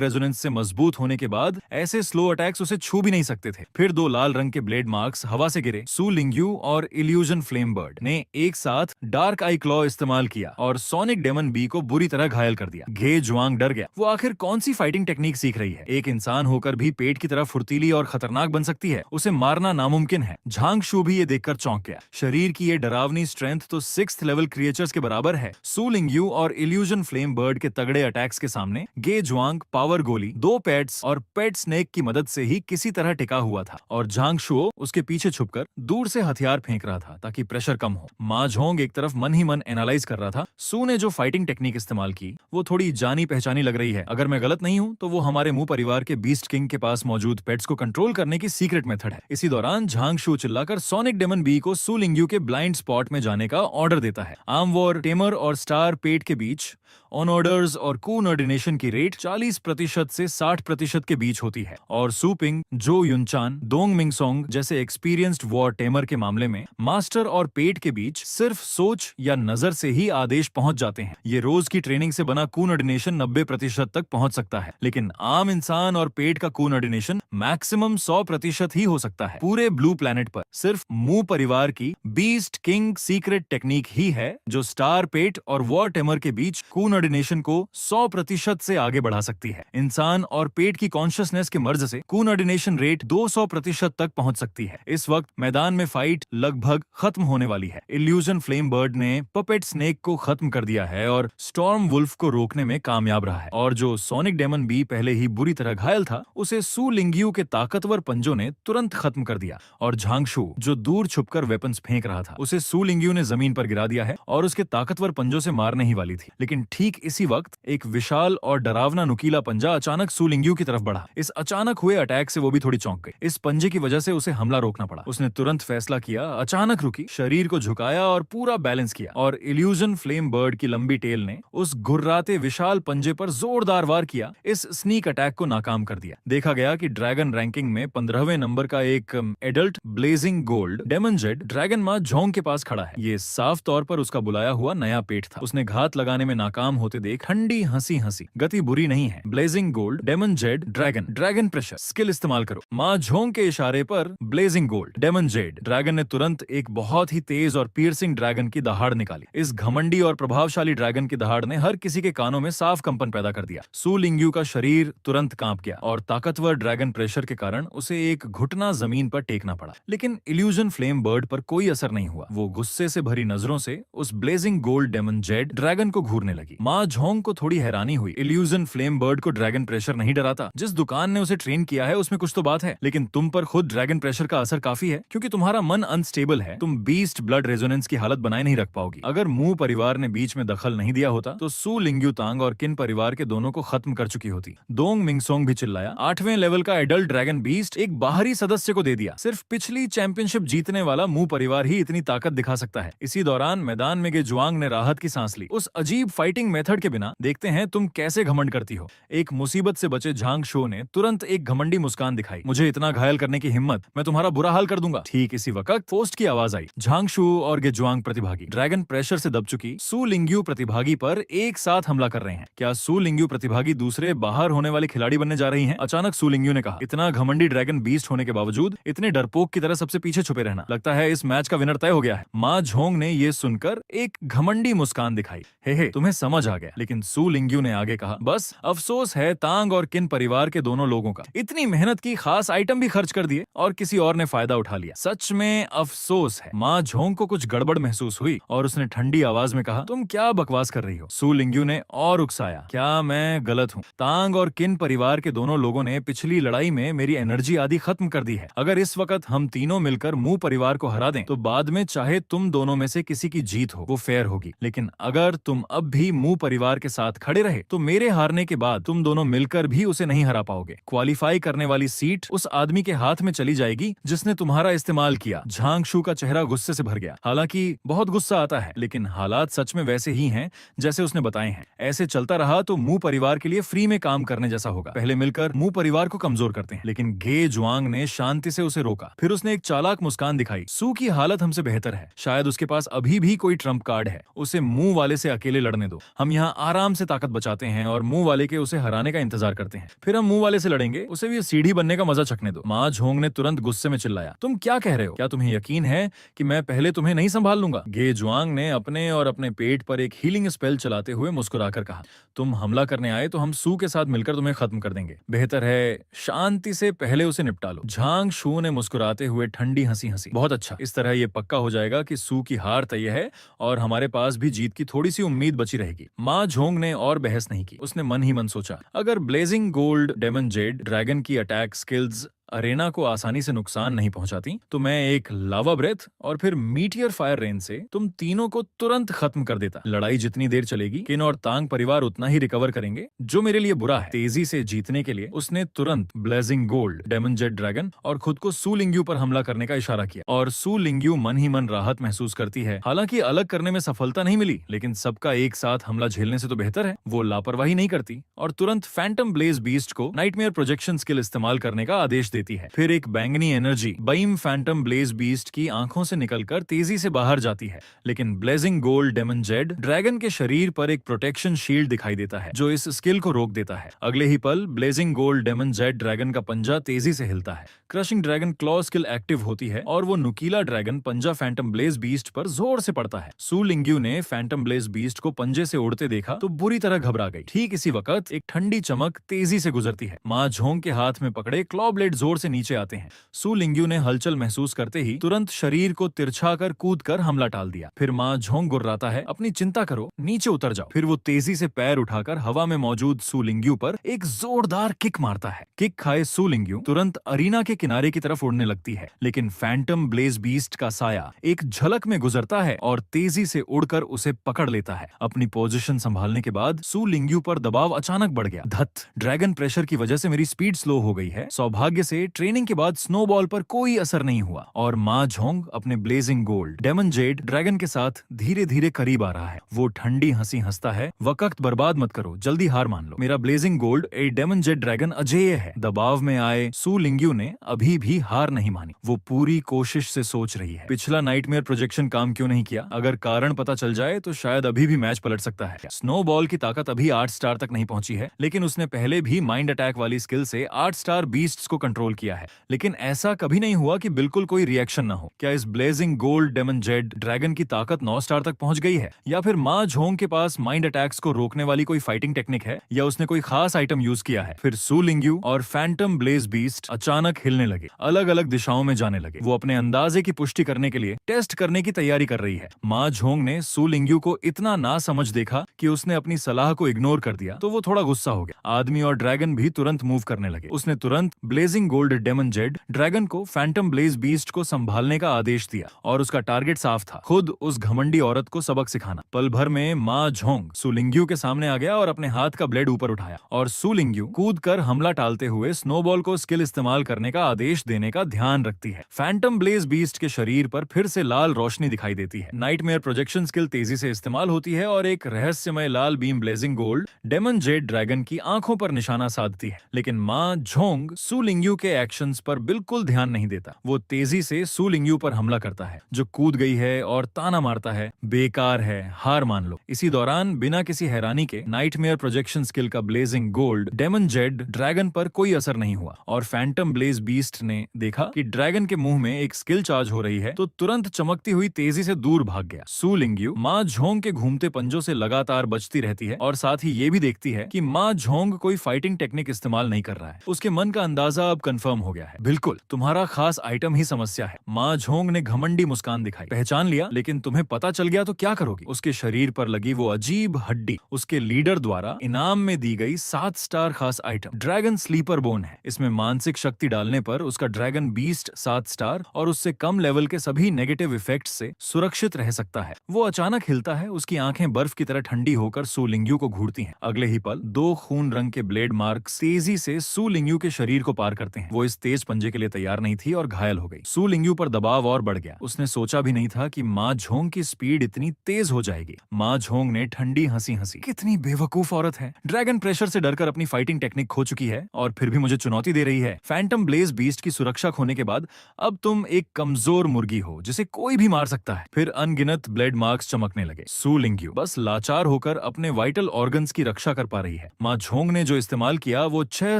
रेजोनेंस से मजबूत होने के बाद ऐसे स्लो अटैक्स उसे छू भी नहीं सकते थे। फिर दो लाल रंग के ब्लेड मार्क्स हवा से गिरे। सू लिंगयू और इल्यूजन फ्लेम बर्ड ने एक साथ डार्क आई क्लॉ इस्तेमाल किया और सोनिक डेमन बी को बुरी तरह घायल कर दिया। गे जुआंग डर गया। वो आखिर कौन सी फाइटिंग टेक्निक सीख रही है? एक इंसान होकर भी पेट की तरह फुर्तीली और खतरनाक बन सकती है, उसे मारना नामुमकिन है। झांग शू भी ये देखकर चौंक गया। शरीर की ये डरावनी स्ट्रेंथ तो 6th लेवल क्रिएचर्स के बराबर है। सू लिंगयू और इल्यूजन फ्लेम बर्ड के तगड़े अटैक्स के सामने गे जुआंग पावर गोली, 2 पेट्स और पेट स्नेक की मदद से ही किसी तरह टिका हुआ था और झांग शू उसके पीछे छुपकर दूर से हथियार फेंक रहा था ताकि प्रेशर कम हो। मा झोंग एक तरफ मन ही मन एनालाइज कर रहा था, सू ने जो फाइटिंग टेक्निक इस्तेमाल की वो थोड़ी जानी पहचानी लग रही है। अगर मैं गलत नहीं हूं तो वो हमारे मुंह परिवार के बीस्ट किंग के पास मौजूद पेट्स को कंट्रोल करने की सीक्रेट मेथड है। इसी दौरान झांग शू चिल्लाकर सोनिक डेमन बी को सू लिंगयू के ब्लाइंड स्पॉट में जाने का ऑर्डर देता है। आर्म वॉर टेमर और स्टार पेट के बीच ऑन ऑर्डर्स और कून ऑर्डिनेशन की रेट 40% से 60% के बीच होती है और सू पिंग, जो युनचान, दोंग मिंगसोंग जैसे एक्सपीरियंस्ड वॉर टेमर के मामले में मास्टर और पेट के बीच सिर्फ सोच या नजर से ही आदेश पहुंच जाते हैं। ये रोज की ट्रेनिंग से बना कून ऑर्डिनेशन 90% तक पहुंच सकता है, लेकिन आम इंसान और पेट का कून ऑर्डिनेशन मैक्सिमम 100% ही हो सकता है। पूरे ब्लू प्लैनेट पर सिर्फ मू परिवार की बीस्ट किंग सीक्रेट टेक्निक ही है जो स्टार पेट और वॉर टेमर के बीच कून ऑर्डिनेशन को 100% से आगे बढ़ा सकती है। इंसान और पेट की कॉन्शियसनेस के मर्ज से कून ऑर्डिनेशन रेट 200% तक पहुंच सकती है। इस वक्त मैदान में फाइट लगभग खत्म होने वाली है। इल्यूजन फ्लेम बर्ड ने पपेट स्नेक को खत्म कर दिया है और स्टॉर्म वुल्फ को रोकने में कामयाब रहा है और जो सोनिक डेमन बी पहले ही बुरी तरह घायल था उसे सू लिंगयू के ताकतवर पंजों ने तुरंत खत्म कर दिया और झांगशू, जो दूर छुपकर वेपन्स फेंक रहा था, उसे सू लिंगयू ने जमीन पर गिरा दिया है और उसके ताकतवर पंजों से मारने ही वाली थी। लेकिन ठीक इसी वक्त एक विशाल और डरावना नुकीला पंजा अचानक सू लिंगयू की तरफ बढ़ा। इस अचानक हुए अटैक से वो भी थोड़ी चौंक गई। इस पंजे की वजह से उसे हमला रोकना पड़ा। उसने तुरंत फैसला किया, अचानक रुकी, शरीर को झुकाया और पूरा बैलेंस किया और इल्यूजन फ्लेम बर्ड की लंबी टेल ने उस घुर्राते विशाल पंजे पर जोरदार वार किया। इस स्नीक अटैक को नाकाम कर दिया। देखा गया कि ड्रैगन रैंकिंग में 15वें नंबर का एक adult blazing gold demon jade dragon Ma Zhong के पास खड़ा है। ये साफ तौर पर उसका बुलाया हुआ नया पेट था। उसने घात लगाने में नाकाम होते देख ठंडी हंसी हंसी, गति बुरी नहीं है। Blazing gold demon jade dragon pressure skill इस्तेमाल करो। माँ झोंग के इशारे पर blazing gold demon jade dragon ने तुरंत एक बहुत ही तेज और पियर्सिंग ड्रैगन की दहाड़ निकाली। इस घमंडी और प्रभावशाली ड्रैगन की दहाड़ ने हर किसी के कानों में साफ कंपन पैदा कर दिया। सू लिंगयू का शरीर तुरंत कांप गया और ताकतवर ड्रैगन प्रेशर के कारण उसे एक घुटना जमीन पर टेकना पड़ा। लेकिन इल्यूजन फ्लेम बर्ड पर कोई असर नहीं हुआ। वो गुस्से से भरी नजरों से उस blazing gold demon jade dragon को घूरने लगी। माँ झोंग को थोड़ी हैरानी हुई। इल्यूजन फ्लेम बर्ड को ड्रैगन प्रेशर नहीं डराता। जिस दुकान ने उसे ट्रेन किया है उसमें कुछ तो बात है, लेकिन तुम पर खुद ड्रैगन प्रेशर का असर काफी है क्योंकि तुम्हारा मन अनस्टेबल है। तुम बीस्ट ब्लड रेजोनेंस की हालत बनाए नहीं रख पाओगी। अगर मू परिवार ने बीच में दखल नहीं दिया होता तो सू लिंगयू तांग और किन परिवार के दोनों को खत्म कर चुकी होती। दोंग मिंगसोंग भी चिल्लाया, 8वें लेवल का एडल्ट ड्रैगन बीस्ट एक बाहरी सदस्य को दे दिया। सिर्फ पिछली चैंपियनशिप जीतने वाला मू परिवार ही इतनी ताकत दिखा सकता है। इसी दौरान मैदान में गे जुआंग ने राहत की सांस ली। उस अजीब फाइटिंग मेथड के बिना देखते हैं तुम कैसे घमंड करती हो। एक मुसीबत से बचे झांग शो ने तुरंत एक घमंडी मुस्कान दिखाई। मुझे इतना घायल करने की हिम्मत, मैं तुम्हारा बुरा हाल कर दूंगा। ठीक इसी वक्त पोस्ट की आवाज आई। झांग शू और गे जुआंग प्रतिभागी ड्रैगन प्रेशर से दब चुकी सू लिंगयू प्रतिभागी पर एक साथ हमला कर रहे हैं। क्या सू लिंगयू प्रतिभागी दूसरे बाहर होने वाले खिलाड़ी बनने जा रही हैं? अचानक सू लिंगयू ने कहा, इतना घमंडी ड्रैगन बीस्ट होने के बावजूद इतने डरपोक की तरह सबसे पीछे छुपे रहना, लगता है इस मैच का विनर तय हो गया है। माँ झोंग ने ये सुनकर एक घमंडी मुस्कान दिखाई। हे तुम्हें समझ आ गया। लेकिन सू लिंगयू ने आगे कहा, बस अफसोस है तांग और किन परिवार के दोनों लोगों का। इतनी मेहनत की, खास आइटम भी खर्च कर दिए और किसी और ने फायदा उठा लिया। सच में अफसोस है। माँ झोंग को कुछ गड़बड़ महसूस हुई और उसने ठंडी आवाज में कहा, तुम क्या बकवास कर रही हो? सू लिंगयू ने और उकसाया, क्या मैं गलत हूँ? तांग और किन परिवार के दोनों लोगों ने पिछली लड़ाई में मेरी एनर्जी आदि खत्म कर दी है। अगर इस वक्त हम तीनों मिलकर मू परिवार को हरा दें तो बाद में चाहे तुम दोनों में से किसी की जीत हो वो फेयर होगी। लेकिन अगर तुम अब भी मू परिवार के साथ खड़े रहे तो मेरे हारने के बाद तुम दोनों मिलकर भी उसे नहीं हरा पाओगे। क्वालिफाई करने वाली सीट उस आदमी के हाथ में चली जाएगी जिसने तुम्हारा इस्तेमाल किया। झांग शू का चेहरा गुस्से से भर गया। हालांकि बहुत गुस्सा आता है, लेकिन हालात सच में वैसे ही हैं जैसे उसने बताए हैं। ऐसे चलता रहा तो मू परिवार के लिए फ्री में काम करने जैसा होगा। पहले मिलकर मू परिवार को कमजोर करते हैं। लेकिन गे जुआंग ने शांति से उसे रोका। फिर उसने एक चालाक मुस्कान दिखाई। सू की हालत हमसे बेहतर है, शायद उसके पास अभी भी कोई ट्रम्प कार्ड है। उसे मुंह वाले से अकेले लड़ने दो। हम यहाँ आराम से ताकत बचाते हैं और मुंह वाले के उसे हराने का इंतजार करते हैं। फिर हम मुंह वाले से लड़ेंगे, उसे भी सीढ़ी बनने का मजा चखने दो। मा झोंग ने तुरंत गुस्से में चिल्लाया, तुम क्या कह रहे हो? क्या तुम्हें यकीन है कि मैं पहले तुम्हें नहीं संभाल लूंगा? गे जुआंग ने अपने और अपने पेट पर एक हीलिंग स्पेल चलाते हुए मुस्कुराकर कहा, तुम हमला करने आए तो हम सू के साथ मिलकर तुम्हें खत्म कर देंगे। बेहतर है शांति से पहले उसे निपटा लो। झांग शू ने मुस्कुराते हुए ठंडी हंसी हंसी। बहुत अच्छा, इस तरह ये पक्का हो जाएगा कि सू की हार तय है और हमारे पास भी जीत की थोड़ी सी उम्मीद बची रहेगी। मा झोंग ने और बहस नहीं की। उसने मन ही मन सोचा, अगर blazing gold demon jade dragon की अटैक स्किल्स अरेना को आसानी से नुकसान नहीं पहुंचाती तो मैं एक लावा ब्रेथ और फिर मीटियर फायर रेन से तुम तीनों को तुरंत खत्म कर देता। लड़ाई जितनी देर चलेगी किन और तांग परिवार उतना ही रिकवर करेंगे, जो मेरे लिए बुरा है। तेजी से जीतने के लिए उसने तुरंत blazing gold demon jade dragon और खुद को सू लिंग्यू पर हमला करने का इशारा किया। और सू लिंग्यू मन ही मन राहत महसूस करती है। हालांकि अलग करने में सफलता नहीं मिली, लेकिन सबका एक साथ हमला झेलने से तो बेहतर है। वो लापरवाही नहीं करती और तुरंत फैंटम ब्लेज बीस्ट को नाइटमेयर प्रोजेक्शन स्किल इस्तेमाल करने का आदेश देती है। फिर एक बैंगनी energy beam phantom blaze beast की आंखों से निकलकर तेजी से बाहर जाती है। लेकिन blazing gold demon jade dragon के शरीर पर एक प्रोटेक्शन शील्ड दिखाई देता है जो इस स्किल को रोक देता है। अगले ही पल blazing gold demon jade dragon का पंजा तेजी से हिलता है। Crushing dragon claw skill active होती है और वो नुकीला ड्रैगन पंजा फैंटम ब्लेज बीस्ट पर जोर से पड़ता है। सू लिंग्यू ने फैंटम ब्लेज बीस्ट को पंजे से उड़ते देखा तो बुरी तरह घबरा गई। ठीक इसी वक्त एक ठंडी चमक तेजी से गुजरती है। मा झोंग के हाथ में पकड़े क्लॉ ब्लेड जोर से नीचे आते हैं। सू लिंग्यू ने हलचल महसूस करते ही तुरंत शरीर को तिरछा कर कूद कर हमला टाल दिया। फिर माँ झोंग गुर्राता है, अपनी चिंता करो, नीचे उतर जाओ। फिर वो तेजी से पैर उठाकर हवा में मौजूद सू लिंग्यू पर एक जोरदार किक मारता है। किक खाए सू लिंग्यू तुरंत अरीना के किनारे की तरफ उड़ने लगती है, लेकिन फैंटम ब्लेज बीस्ट का साया एक झलक में गुजरता है और तेजी से उड़कर उसे पकड़ लेता है। अपनी पोजीशन संभालने के बाद सू लिंग्यू पर दबाव अचानक बढ़ गया। धत, ड्रैगन प्रेशर की वजह से मेरी स्पीड स्लो हो गई है। सौभाग्य से ट्रेनिंग के बाद स्नोबॉल पर कोई असर नहीं हुआ और मा झोंग अपने blazing gold demon jade dragon के साथ धीरे धीरे करीब आ रहा है। वो ठंडी हंसी हंसता है, वक्त बर्बाद मत करो, जल्दी हार मान लो। मेरा ब्लेजिंग गोल्ड ए डेमन जेड ड्रैगन अजेय है। दबाव में आए सू लिंग्यू ने अभी भी हार नहीं मानी। वो पूरी कोशिश से सोच रही है, पिछला नाइटमेयर प्रोजेक्शन काम क्यों नहीं किया? अगर कारण पता चल जाए तो शायद अभी भी मैच पलट सकता है। स्नोबॉल की ताकत अभी 8 स्टार तक नहीं पहुंची है, लेकिन उसने पहले भी माइंड अटैक वाली स्किल से 8 स्टार बीस्ट्स को कंट्रोल किया है। लेकिन ऐसा कभी नहीं हुआ कि बिल्कुल कोई रिएक्शन ना हो। क्या इस blazing gold demon jade dragon की ताकत 9 स्टार तक पहुंच गई है? या फिर मा झोंग के पास माइंड अटैक्स को रोकने वाली कोई फाइटिंग टेक्निक है, या उसने कोई खास आइटम यूज किया है? फिर सू लिंग्यू और फैंटम ब्लेज बीस्ट अचानक हिलने लगे, अलग अलग दिशाओं में जाने लगे। वो अपने अंदाजे की पुष्टि करने के लिए टेस्ट करने की तैयारी कर रही है। मा झोंग ने सू लिंग्यू को इतना ना समझ देखा कि उसने अपनी सलाह को इग्नोर कर दिया, तो वो थोड़ा गुस्सा हो गया। आदमी और ड्रैगन भी तुरंत मूव करने लगे। उसने तुरंत blazing gold demon jade dragon को फैंटम ब्लेज बीस्ट को संभालने का आदेश दिया और उसका टारगेट साफ था, खुद उस घमंडी औरत को सबक सिखाना। पल भर में मा झोंग सू लिंग्यू के सामने आ गया और अपने हाथ का ब्लेड ऊपर उठाया और सू लिंग्यू कूद कर हमला टालते हुए स्नोबॉल को स्किल इस्तेमाल करने का आदेश देने का ध्यान रखती है। फैंटम ब्लेज बीस्ट के शरीर पर फिर से लाल रोशनी दिखाई देती है। नाइटमेयर प्रोजेक्शन स्किल तेजी से इस्तेमाल होती है और एक रहस्यमय लाल beam blazing gold demon jade dragon की आंखों पर निशाना साधती है। लेकिन मा झोंग सू लिंग्यू के एक्शंस पर बिल्कुल ध्यान नहीं देता। वो तेजी से सू लिंग्यू पर हमला करता है, जो कूद गई है और ताना मारता है, बेकार है, हार मान लो। इसी दौरान बिना किसी हैरानी के नाइटमेयर प्रोजेक्शन स्किल का blazing gold demon jade dragon पर कोई असर नहीं हुआ और फैंटम ब्लेज बीस्ट ने देखा कि ड्रैगन के मुंह में एक स्किल चार्ज हो रही है, तो तुरंत चमकती हुई तेजी से दूर भाग गया। सू लिंग्यू मा झोंग के घूमते पंजों से लगातार बचती रहती है और साथ ही ये भी देखती है कि मा झोंग कोई फाइटिंग टेक्निक इस्तेमाल नहीं कर रहा है। उसके मन का अंदाजा अब कंफर्म हो गया है। बिल्कुल, तुम्हारा खास आइटम ही समस्या है। माँ झोंग ने घमंडी मुस्कान दिखाई। पहचान लिया, लेकिन तुम्हें पता चल गया तो क्या करोगी? उसके शरीर पर लगी वो अजीब हड्डी उसके लीडर द्वारा इनाम में दी गई 7 स्टार खास आइटम ड्रैगन स्लीपर बोन है। इसमें मानसिक शक्ति डालने पर उसका ड्रैगन बीस्ट 7 स्टार और उससे कम लेवल के सभी नेगेटिव इफेक्ट्स से सुरक्षित रह सकता है। वो अचानक हिलता है, उसकी आंखें बर्फ की तरह ठंडी होकर सू लिंग्यू को घूरती हैं। अगले ही पल 2 खून रंग के ब्लेड मार्क तेजी से सू लिंग्यू के शरीर को पार करते हैं। वो इस तेज पंजे के लिए तैयार नहीं थी और घायल हो गई। सू लिंग्यू पर दबाव और बढ़ गया। उसने सोचा भी नहीं था कि माँ झोंग की स्पीड इतनी तेज हो जाएगी। माँ झोंग ने ठंडी हंसी हंसी, कितनी बेवकूफ औरत है, ड्रैगन प्रेशर से डरकर अपनी फाइटिंग टेक्निक खो चुकी है और फिर भी मुझे चुनौती दे रही है। फैंटम ब्लेज बीस्ट की सुरक्षा खोने के बाद अब तुम एक कमजोर मुर्गी हो जिसे कोई भी मार सकता है। फिर अनगिनत ब्लेड मार्क्स चमकने लगे। सू लिंग्यू बस लाचार होकर अपने वाइटल ऑर्गन्स की रक्षा कर पा रही है। माँ झोंग ने जो इस्तेमाल किया वो 6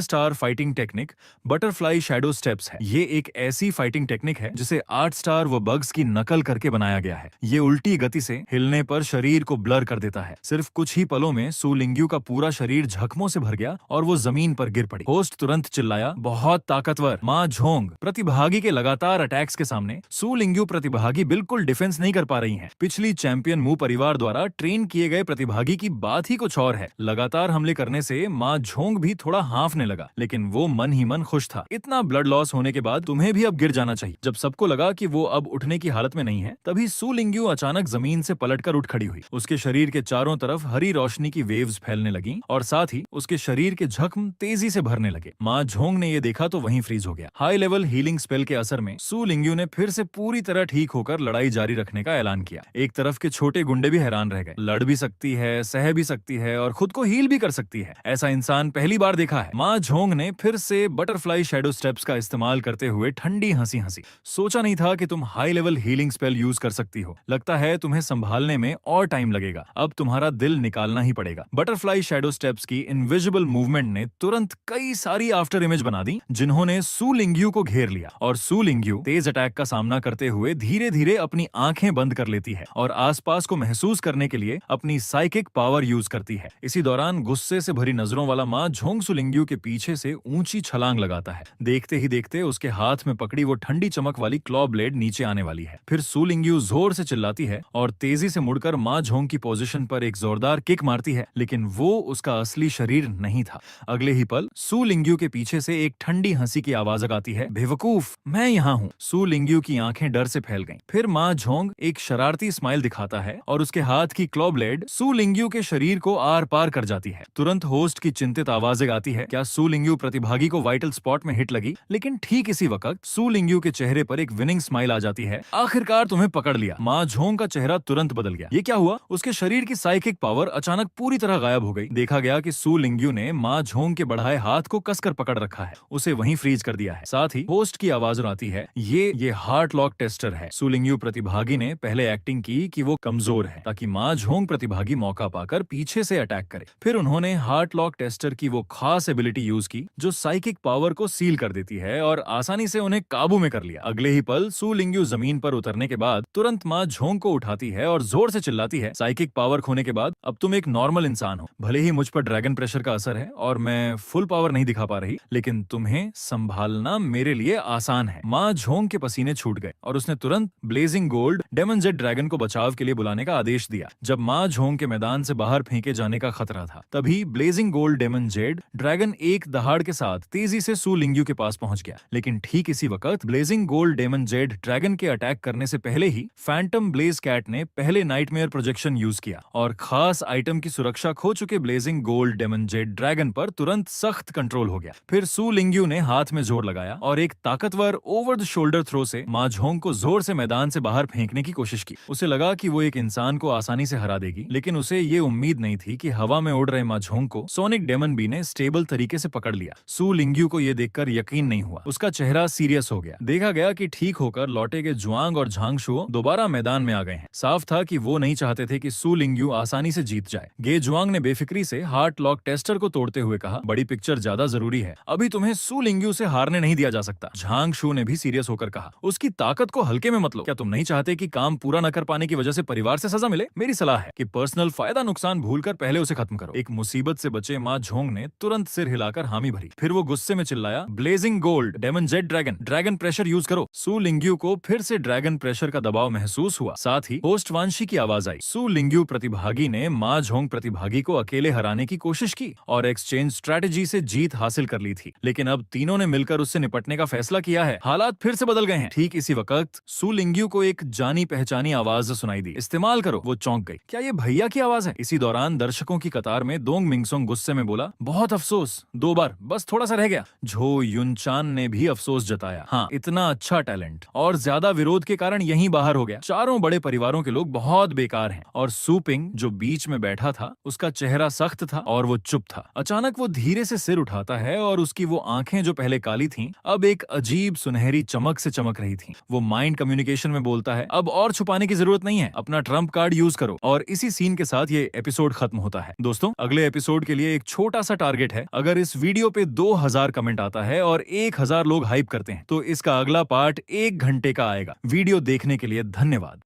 star fighting technique butterfly shadow steps है। ये एक ऐसी फाइटिंग टेक्निक है जिसे 8 स्टार व बग्स की नकल करके बनाया गया है। ये उल्टी गति से हिलने पर शरीर को ब्लर कर देता है। सिर्फ कुछ ही पलों में सू लिंग्यू का पूरा शरीर जख्मों से भर गया और वो जमीन पर गिर पड़ी। होस्ट तुरंत चिल्लाया, बहुत ताकतवर। माँ झोंग प्रतिभागी के लगातार अटैक्स के सामने सू लिंग्यू प्रतिभागी बिल्कुल डिफेंस नहीं कर पा रही हैं। पिछली चैंपियन मू परिवार द्वारा ट्रेन किए गए प्रतिभागी की बात ही कुछ और है। लगातार हमले करने से माँ झोंग भी थोड़ा हांफने लगा, लेकिन वो मन ही मन खुश था। इतना ब्लड लॉस होने के बाद तुम्हें भी अब गिर जाना चाहिए। जब सबको लगा कि वो अब उठने की हालत में नहीं है, तभी सू लिंग्यू अचानक जमीन से पलटकर उठ खड़ी हुई। उसके शरीर के चारों तरफ हरी रोशनी की वेव्स फैलने लगी और साथ ही उसके शरीर के जख्म तेजी से भरने लगे। माँ झोंग ने ये देखा तो वहीं फ्रीज हो गया। हाई लेवल हीलिंग स्पेल के असर में सू लिंग्यू ने फिर से पूरी तरह ठीक होकर लड़ाई जारी रखने का ऐलान किया। एक तरफ के छोटे गुंडे भी हैरान रह गए। लड़ भी सकती है, सह भी सकती है और खुद को हील भी कर सकती है, ऐसा इंसान पहली बार देखा है। माँ झोंग ने फिर से बटरफ्लाई शैडो स्टेप्स का इस्तेमाल करते हुए ठंडी हंसी हंसी, सोचा नहीं था कि तुम high level healing spell use कर सकती हो। लगता है तुम्हें संभालने में और टाइम लगेगा। अब तुम्हारा दिल निकालना ही पड़ेगा। बटरफ्लाई शैडो स्टेप्स की इनविजिबल मूवमेंट ने तुरंत कई सारी आफ्टर इमेज बना दी जिन्होंने सू लिंग्यू को घेर लिया और सू लिंग्यू तेज अटैक का सामना करते हुए धीरे धीरे अपनी आंखें बंद कर लेती है और आसपास को महसूस करने के लिए अपनी साइकिक पावर यूज करती है। इसी दौरान गुस्से से भरी नजरों वाला माँ झोंग सू लिंग्यू के पीछे से ऊंची छलांग लगाता है। देखते ही देखते उसके हाथ में पकड़ी वो ठंडी चमक वाली क्लॉ ब्लेड नीचे आने वाली है। फिर सू लिंग्यू जोर से चिल्लाती है और तेजी से मुड़कर माँ झोंग की पोजीशन पर एक जोरदार किक मारती है, लेकिन वो उसका असली शरीर नहीं था। अगले ही पल सू लिंग्यू के पीछे से एक ठंडी हंसी की आवाज आती है, बेवकूफ, मैं यहाँ हूँ। सू लिंग्यू की आंखें डर से फैल गईं। फिर माँ झोंग एक शरारती स्माइल दिखाता है और उसके हाथ की क्लॉ ब्लेड सू लिंग्यू के शरीर को आर पार कर जाती है। तुरंत होस्ट की चिंतित आवाजें आती है, क्या सू लिंग्यू प्रतिभागी को वाइटल स्पॉट में हिट लगी? लेकिन ठीक इसी वक्त सू लिंग्यू के चेहरे पर एक विनिंग स्माइल आ जाती है, आखिरकार तुम्हें पकड़ लिया। माँ झोंग का चेहरा तुरंत बदल गया। ये क्या हुआ? उसके शरीर की साइकिक पावर अचानक पूरी तरह गायब हो गई। देखा गया कि सू लिंग्यू ने माँ झोंग के बढ़ाए हाथ को कसकर पकड़ रखा है, उसे वहीं फ्रीज कर दिया है। साथ ही होस्ट की आवाज आती है, ये हार्ट लॉक टेस्टर है। सू लिंग्यू प्रतिभागी ने पहले एक्टिंग की कि वो कमजोर है ताकि माँ झोंग प्रतिभागी मौका पाकर पीछे से अटैक करे। फिर उन्होंने हार्ट लॉक टेस्टर की वो खास एबिलिटी यूज की जो साइकिक पावर को सील कर देती है और आसानी से उन्हें काबू में कर लिया। अगले ही पल सू लिंग्यू जमीन पर उतरने के बाद तुरंत माँ झोंग को उठाती है और जोर से चिल्लाती है, साइकिक पावर खोने के बाद अब तुम एक नॉर्मल इंसान हो। भले ही मुझ पर ड्रैगन प्रेशर का असर है और मैं फुल पावर नहीं दिखा पा रही, लेकिन तुम्हें संभालना मेरे लिए आसान है। माँ झोंग के पसीने छूट गए और उसने तुरंत blazing gold demon jade dragon को बचाव के लिए बुलाने का आदेश दिया। जब माँ झोंग के मैदान से बाहर फेंके जाने का खतरा था, तभी blazing gold demon jade dragon एक दहाड़ के साथ तेजी से सू लिंग्यू के पास पहुंच गया। लेकिन ठीक इसी वक्त blazing gold demon jade dragon के अटैक करने से पहले ही फैंटम ब्लेज कैट ने पहले नाइटमेयर प्रोजेक्शन यूज किया और खास आइटम की सुरक्षा खो चुके blazing gold demon jade dragon पर तुरंत सख्त कंट्रोल हो गया। फिर सू लिंग्यू ने हाथ में जोर लगाया और एक ताकतवर ओवर द शोल्डर थ्रो से माँ झोंग को जोर से मैदान से बाहर फेंकने की कोशिश की। उसे लगा कि वो एक इंसान को आसानी से हरा देगी, लेकिन उसे ये उम्मीद नहीं थी कि हवा में उड़ रहे माँ झोंग को सोनिक डेमन बी ने स्टेबल तरीके से पकड़ लिया। सू लिंग्यू को ये देखकर यकीन नहीं हुआ। उसका चेहरा सीरियस हो गया। देखा गया कि ठीक होकर लौटे के जुआंग और झांगशुओ दोबारा मैदान में आ गए हैं। साफ था कि वो नहीं चाहते थे कि सू लिंग्यू आसानी से जीत जाए। गे जुआंग ने बेफिक्री से हार्ट लॉक टेस्टर को तोड़ते हुए कहा, बड़ी पिक्चर ज्यादा जरूरी है, अभी तुम्हें सू लिंग्यू से हारने नहीं दिया जा सकता। झांगशु ने भी सीरियस होकर कहा, उसकी ताकत को हल्के में मत लो। क्या तुम नहीं चाहते कि काम पूरा न कर पाने की वजह से परिवार से सजा मिले? मेरी सलाह है कि पर्सनल फायदा नुकसान भूलकर पहले उसे खत्म करो। एक मुसीबत से बचे माँ झोंग ने तुरंत सिर हिलाकर हामी भरी। फिर वो गुस्से में चिल्लाया, बताया blazing gold demon jade dragon dragon pressure use करो। सू लिंग्यू को फिर से ड्रैगन प्रेशर का दबाव महसूस हुआ। साथ ही होस्ट वांशी की आवाज आई। सू लिंग्यू प्रतिभागी ने मा झोंग प्रतिभागी को अकेले हराने की कोशिश की और एक्सचेंज स्ट्रेटेजी से जीत हासिल कर ली थी, लेकिन अब तीनों ने मिलकर उससे निपटने का फैसला किया है। हालात फिर से बदल गए हैं। ठीक इसी वक्त सू लिंग्यू को एक जानी पहचानी आवाज सुनाई दी। इस्तेमाल करो। वो चौंक गई। क्या ये भैया की आवाज है? इसी दौरान दर्शकों की कतार में दोंग मिंगसोंग गुस्से में बोला, बहुत अफसोस, 2 बार, बस थोड़ा सा रह गया। झो युनचान ने भी अफसोस जताया। हाँ, इतना अच्छा टैलेंट और ज्यादा विरोध के कारण यहीं बाहर हो गया। चारों बड़े परिवारों के लोग बहुत बेकार हैं। और सूपिंग जो बीच में बैठा था, उसका चेहरा सख्त था और वो चुप था। अचानक वो धीरे से सिर उठाता है और उसकी वो आंखें जो पहले काली थीं, अब एक अजीब सुनहरी चमक से चमक रही थीं। वो माइंड कम्युनिकेशन में बोलता है, अब और छुपाने की जरूरत नहीं है, अपना ट्रम्प कार्ड यूज करो। और इसी सीन के साथ ये एपिसोड खत्म होता है। दोस्तों, अगले एपिसोड के लिए एक छोटा सा टारगेट है। अगर इस वीडियो पे 2000 कमेंट आता है और 1000 लोग हाइप करते हैं, तो इसका अगला पार्ट 1 घंटे का आएगा। वीडियो देखने के लिए धन्यवाद।